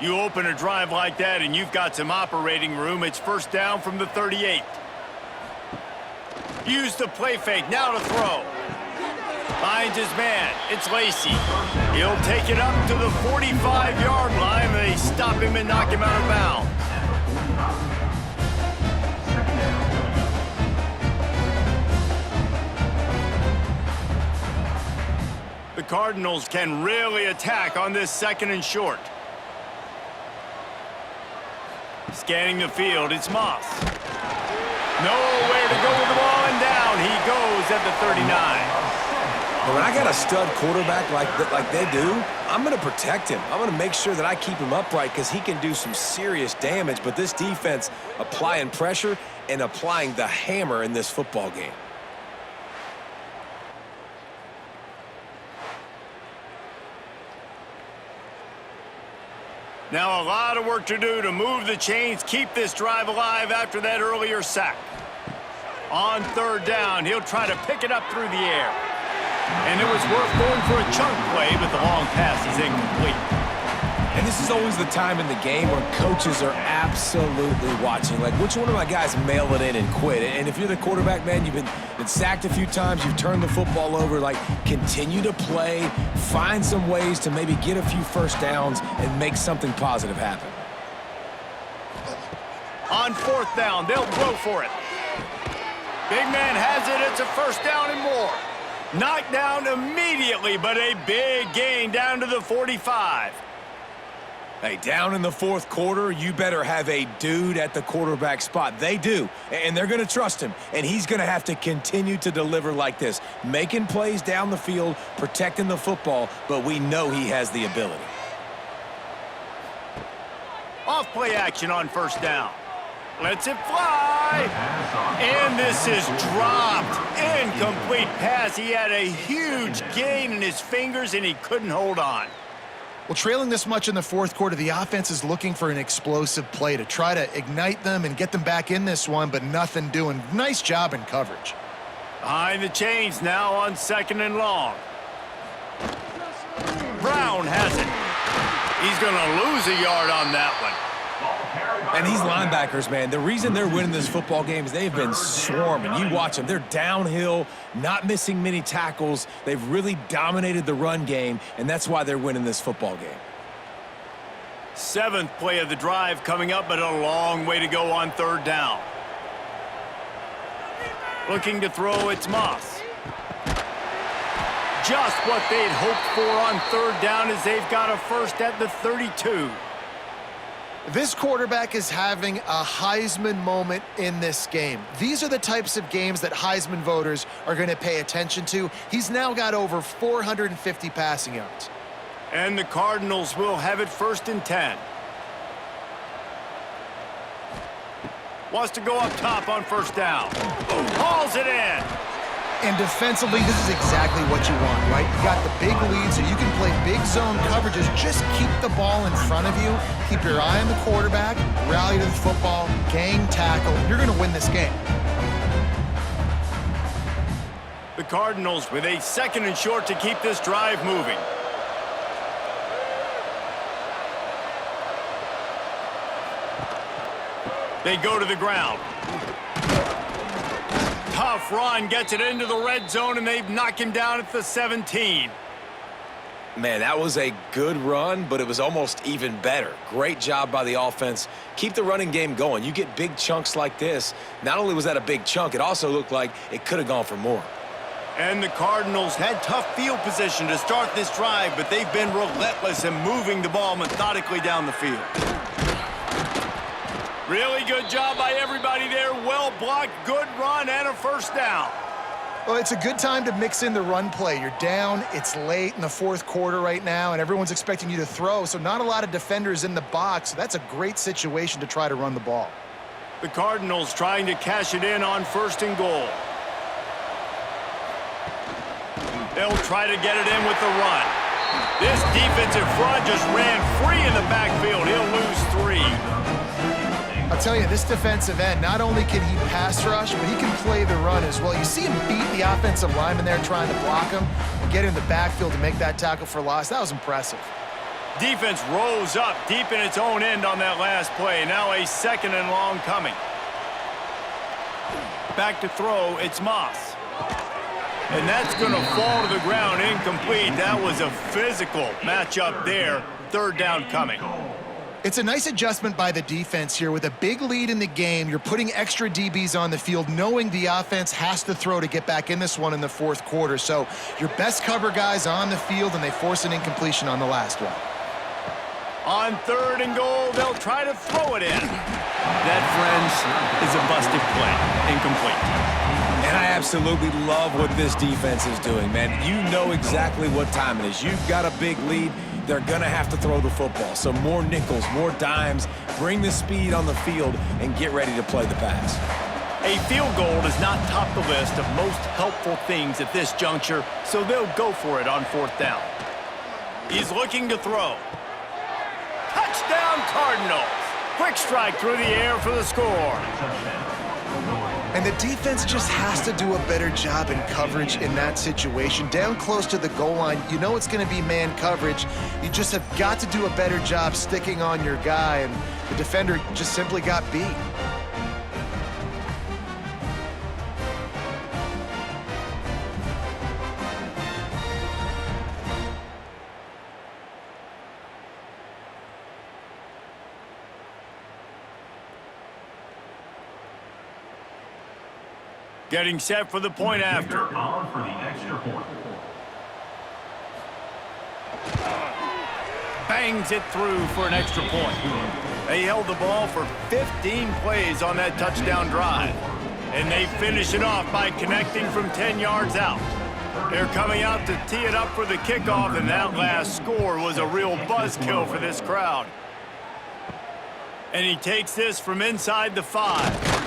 Speaker 1: You open a drive like that and you've got some operating room. It's first down from the 38. Use the play fake, now to throw. Finds his man, it's Lacey. He'll take it up to the 45-yard line, and they stop him and knock him out of bounds. The Cardinals can really attack on this 2nd and short. Scanning the field, it's Moss. Nowhere to go with the ball, and down he goes at the 39.
Speaker 2: When I got a stud quarterback like they do, I'm going to protect him. I'm going to make sure that I keep him upright because he can do some serious damage. But this defense applying pressure and applying the hammer in this football game.
Speaker 1: Now a lot of work to do to move the chains, keep this drive alive after that earlier sack. On 3rd down, he'll try to pick it up through the air. And it was worth going for a chunk play, but the long pass is incomplete.
Speaker 2: And this is always the time in the game where coaches are absolutely watching. Like, which one of my guys mail it in and quit? And if you're the quarterback, man, you've been sacked a few times, you've turned the football over, like, continue to play, find some ways to maybe get a few first downs and make something positive happen.
Speaker 1: On 4th down, they'll throw for it. Big man has it. It's a first down and more. Knocked down immediately, but a big gain down to the 45.
Speaker 2: Hey, down in the 4th quarter, you better have a dude at the quarterback spot. They do, and they're going to trust him, and he's going to have to continue to deliver like this, making plays down the field, protecting the football, but we know he has the ability.
Speaker 1: Off play action on 1st down. Lets it fly. And this is dropped. Incomplete pass. He had a huge gain in his fingers, and he couldn't hold on.
Speaker 3: Well, trailing this much in the 4th quarter, the offense is looking for an explosive play to try to ignite them and get them back in this one, but nothing doing. Nice job in coverage.
Speaker 1: Behind the chains now on 2nd and long. Brown has it. He's going to lose a yard on that one.
Speaker 2: And these linebackers, man, the reason they're winning this football game is they've been swarming. You watch them. They're downhill, not missing many tackles. They've really dominated the run game, and that's why they're winning this football game.
Speaker 1: 7th play of the drive coming up, but a long way to go on 3rd down. Looking to throw, it's Moss. Just what they'd hoped for on 3rd down as they've got a first at the 32.
Speaker 3: This quarterback is having a Heisman moment in this game. These are the types of games that Heisman voters are going to pay attention to. He's now got over 450 passing yards.
Speaker 1: And the Cardinals will have it 1st and 10. Wants to go up top on 1st down. Hauls it in.
Speaker 3: And defensively, this is exactly what you want, right? You got the big lead, so you can play big zone coverages. Just keep the ball in front of you. Keep your eye on the quarterback, rally to the football, gang tackle. You're going to win this game.
Speaker 1: The Cardinals with a 2nd and short to keep this drive moving. They go to the ground. Tough run, gets it into the red zone, and they've knocked him down at the 17.
Speaker 2: Man, that was a good run, but it was almost even better. Great job by the offense. Keep the running game going. You get big chunks like this. Not only was that a big chunk, it also looked like it could have gone for more.
Speaker 1: And the Cardinals had tough field position to start this drive, but they've been relentless in moving the ball methodically down the field. Really good job by everybody there. Well blocked, good run, and a first down.
Speaker 3: Well, it's a good time to mix in the run play. You're down, it's late in the 4th quarter right now, and everyone's expecting you to throw, so not a lot of defenders in the box. That's a great situation to try to run the ball.
Speaker 1: The Cardinals trying to cash it in on 1st and goal. They'll try to get it in with the run. This defensive front just ran free in the backfield. He'll lose 3.
Speaker 3: I'll tell you, this defensive end, not only can he pass rush, but he can play the run as well. You see him beat the offensive lineman there trying to block him and get in the backfield to make that tackle for loss. That was impressive.
Speaker 1: Defense rose up deep in its own end on that last play. Now a 2nd and long coming. Back to throw, it's Moss. And that's going to fall to the ground, incomplete. That was a physical matchup there. 3rd down coming.
Speaker 3: It's a nice adjustment by the defense here. With a big lead in the game, you're putting extra DBs on the field, knowing the offense has to throw to get back in this one in the 4th quarter. So your best cover guys on the field, and they force an incompletion on the last one.
Speaker 1: On 3rd and goal, they'll try to throw it in. That, friends, is a busted play. Incomplete.
Speaker 2: And I absolutely love what this defense is doing, man. You know exactly what time it is. You've got a big lead. They're going to have to throw the football. So more nickels, more dimes, bring the speed on the field, and get ready to play the pass.
Speaker 1: A field goal does not top the list of most helpful things at this juncture, so they'll go for it on 4th down. He's looking to throw. Touchdown, Cardinals. Quick strike through the air for the score.
Speaker 3: And the defense just has to do a better job in coverage in that situation. Down close to the goal line, you know it's going to be man coverage. You just have got to do a better job sticking on your guy, and the defender just simply got beat.
Speaker 1: Getting set for the point after.
Speaker 4: On for the extra point.
Speaker 1: Bangs it through for an extra point. They held the ball for 15 plays on that touchdown drive. And they finish it off by connecting from 10 yards out. They're coming out to tee it up for the kickoff, and that last score was a real buzzkill for this crowd. And he takes this from inside the 5.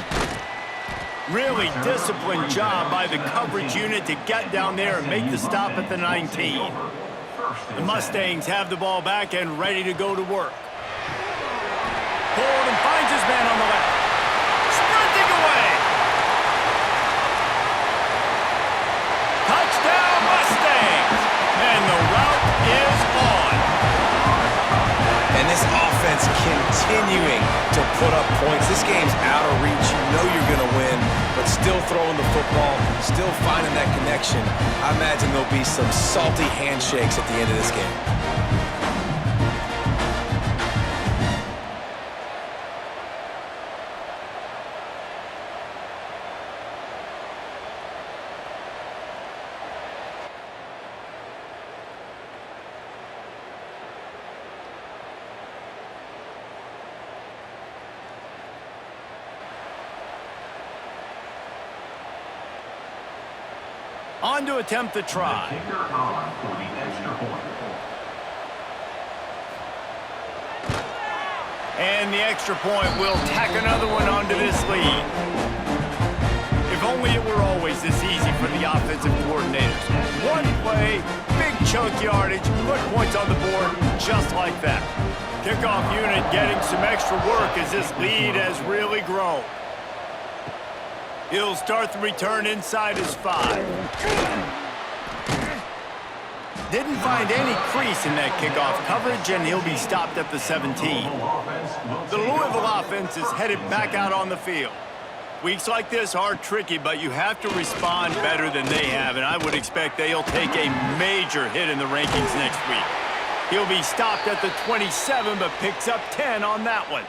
Speaker 1: Really disciplined job by the coverage unit to get down there and make the stop at the 19. The Mustangs have the ball back and ready to go to work. Ford finds his man on the left. Sprinting away. Touchdown Mustangs. And the route is on.
Speaker 2: And this offense continuing to put up points. This game's out of reach. You know you're going to win, but still throwing the football, still finding that connection. I imagine there'll be some salty handshakes at the end of this game.
Speaker 1: On to attempt the try.
Speaker 4: Kicker on for the extra point.
Speaker 1: And the extra point will tack another one onto this lead. If only it were always this easy for the offensive coordinators. One play, big chunk yardage, put points on the board just like that. Kickoff unit getting some extra work as this lead has really grown. He'll start the return inside his 5. Didn't find any crease in that kickoff coverage, and he'll be stopped at the 17. The Louisville offense is headed back out on the field. Weeks like this are tricky, but you have to respond better than they have, and I would expect they'll take a major hit in the rankings next week. He'll be stopped at the 27, but picks up 10 on that one.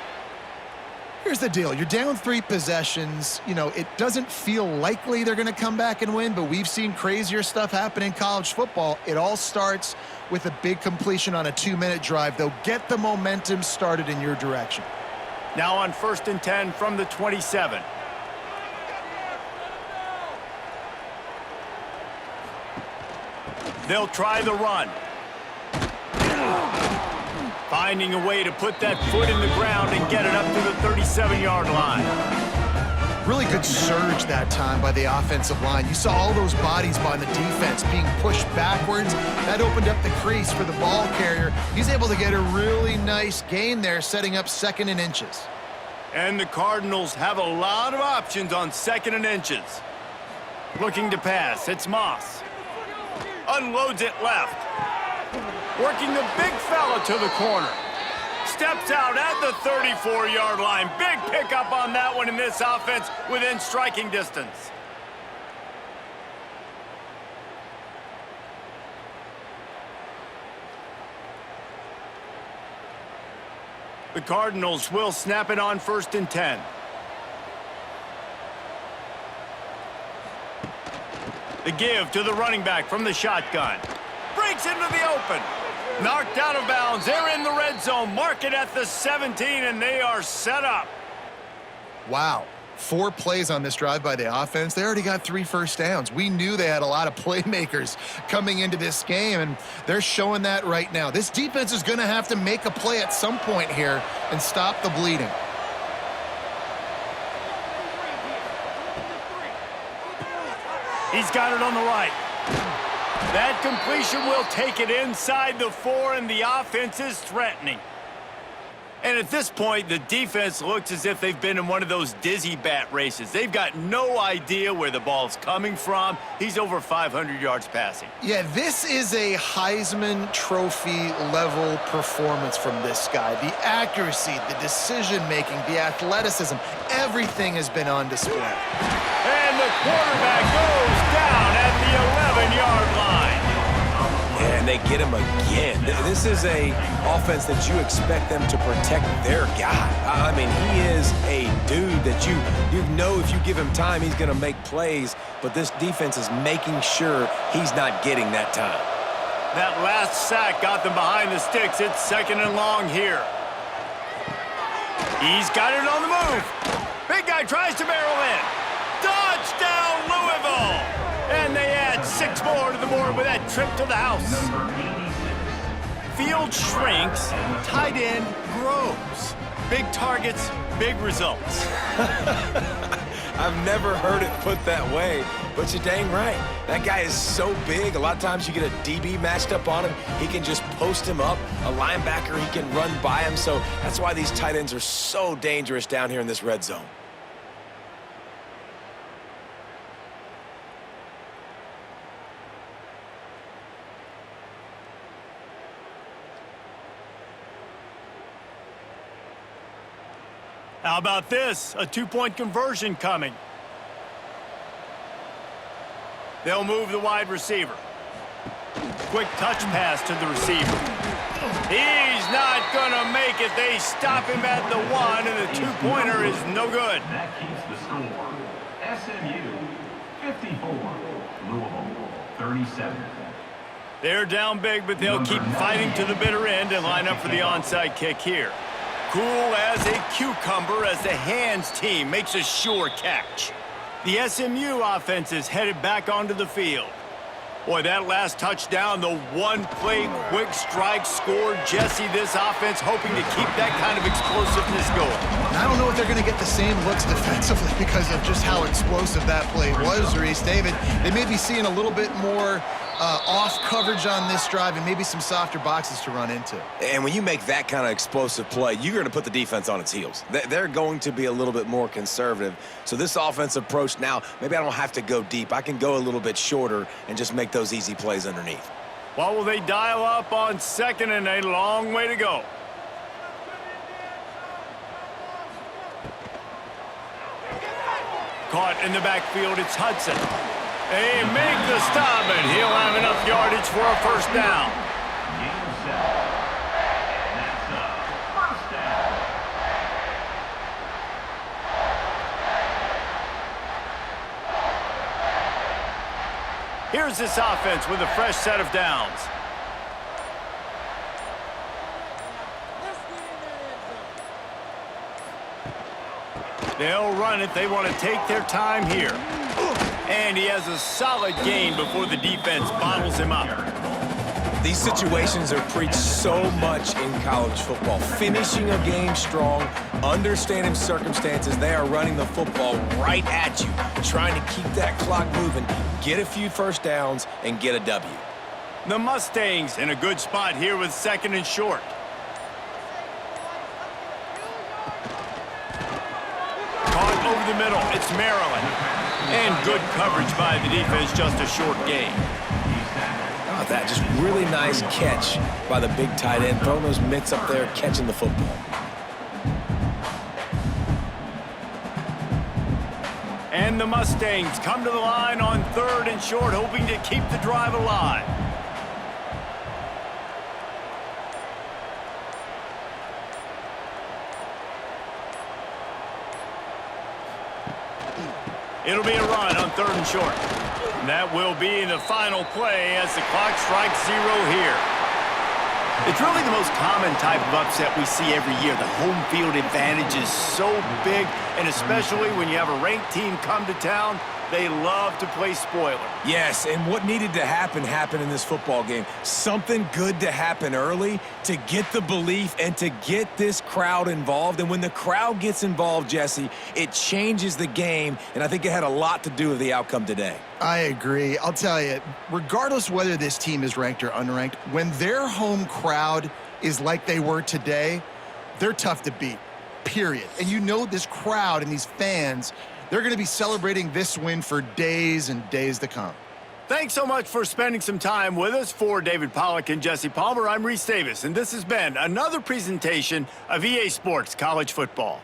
Speaker 3: Here's the deal. You're down 3 possessions. You know, it doesn't feel likely they're going to come back and win, but we've seen crazier stuff happen in college football. It all starts with a big completion on a 2-minute drive. They'll get the momentum started in your direction.
Speaker 1: Now on 1st and 10 from the 27. They'll try the run. Finding a way to put that foot in the ground and get it up to the 37-yard line.
Speaker 3: Really good surge that time by the offensive line. You saw all those bodies by the defense being pushed backwards. That opened up the crease for the ball carrier. He's able to get a really nice gain there, setting up 2nd and inches.
Speaker 1: And the Cardinals have a lot of options on 2nd and inches. Looking to pass, it's Moss. Unloads it left. Working the big fella to the corner. Steps out at the 34-yard line. Big pickup on that one in this offense within striking distance. The Cardinals will snap it on 1st and 10. The give to the running back from the shotgun. Breaks into the open. Knocked out of bounds. They're in the red zone. Mark it at the 17, and they are set up.
Speaker 3: Wow. 4 plays on this drive by the offense. They already got 3 first downs. We knew they had a lot of playmakers coming into this game, and they're showing that right now. This defense is going to have to make a play at some point here and stop the bleeding.
Speaker 1: He's got it on the right. That completion will take it inside the 4, and the offense is threatening. And at this point, the defense looks as if they've been in one of those dizzy bat races. They've got no idea where the ball's coming from. He's over 500 yards passing.
Speaker 3: Yeah, this is a Heisman Trophy level performance from this guy. The accuracy, the decision-making, the athleticism, everything has been on display.
Speaker 1: And the quarterback goes down at the 11-yard line.
Speaker 2: And they get him again. This is a offense that you expect them to protect their guy. I mean, he is a dude that you know if you give him time, he's going to make plays. But this defense is making sure he's not getting that time.
Speaker 1: That last sack got them behind the sticks. It's 2nd and long here. He's got it on the move. Big guy tries to barrel in. Touchdown, Louisville! And they add 6 more to the board with that trip to the house. Field shrinks, tight end grows. Big targets, big results.
Speaker 2: I've never heard it put that way, but you're dang right. That guy is so big. A lot of times you get a DB matched up on him. He can just post him up. A linebacker, he can run by him. So that's why these tight ends are so dangerous down here in this red zone.
Speaker 1: How about this? A 2-point conversion coming. They'll move the wide receiver. Quick touch pass to the receiver. He's not going to make it. They stop him at the 1, and the 2-pointer is no good.
Speaker 4: That keeps the score. SMU 54, Louisville 37.
Speaker 1: They're down big, but they'll keep fighting to the bitter end and line up for the onside kick here. Cool as a cucumber as the hands team makes a sure catch. The SMU offense is headed back onto the field. Boy, that last touchdown, the one-play quick strike scored. Jesse, this offense hoping to keep that kind of explosiveness going.
Speaker 3: And I don't know if they're going to get the same looks defensively because of just how explosive that play was, Reese. David, they may be seeing a little bit more off coverage on this drive and maybe some softer boxes to run into.
Speaker 2: And when you make that kind of explosive play, you're going to put the defense on its heels. They're going to be a little bit more conservative. So this offensive approach now, maybe I don't have to go deep. I can go a little bit shorter and just make those easy plays underneath.
Speaker 1: What will they dial up on 2nd and a long way to go? Caught in the backfield, it's Hudson. They make the stop, and he'll have enough yardage for a 1st down.
Speaker 4: Game set. And that's a 1st down.
Speaker 1: Here's this offense with a fresh set of downs. They'll run it. They want to take their time here. And he has a solid gain before the defense bottles him up.
Speaker 2: These situations are preached so much in college football. Finishing a game strong, understanding circumstances. They are running the football right at you, trying to keep that clock moving, get a few 1st downs, and get a W.
Speaker 1: The Mustangs in a good spot here with 2nd and short. Caught over the middle. It's Maryland. And good coverage by the defense, just a short gain.
Speaker 2: Oh, that just really nice catch by the big tight end, throwing those mitts up there, catching the football.
Speaker 1: And the Mustangs come to the line on 3rd and short, hoping to keep the drive alive. It'll be a run on 3rd and short. And that will be the final play as the clock strikes 0 here. It's really the most common type of upset we see every year. The home field advantage is so big, and especially when you have a ranked team come to town, they love to play spoiler.
Speaker 2: Yes, and what needed to happen happened in this football game. Something good to happen early to get the belief and to get this crowd involved. And when the crowd gets involved, Jesse, it changes the game, and I think it had a lot to do with the outcome today.
Speaker 3: I agree. I'll tell you, regardless whether this team is ranked or unranked, when their home crowd is like they were today, they're tough to beat, period. And you know this crowd and these fans, they're going to be celebrating this win for days and days to come.
Speaker 1: Thanks so much for spending some time with us. For David Pollack and Jesse Palmer, I'm Reese Davis, and this has been another presentation of EA Sports College Football.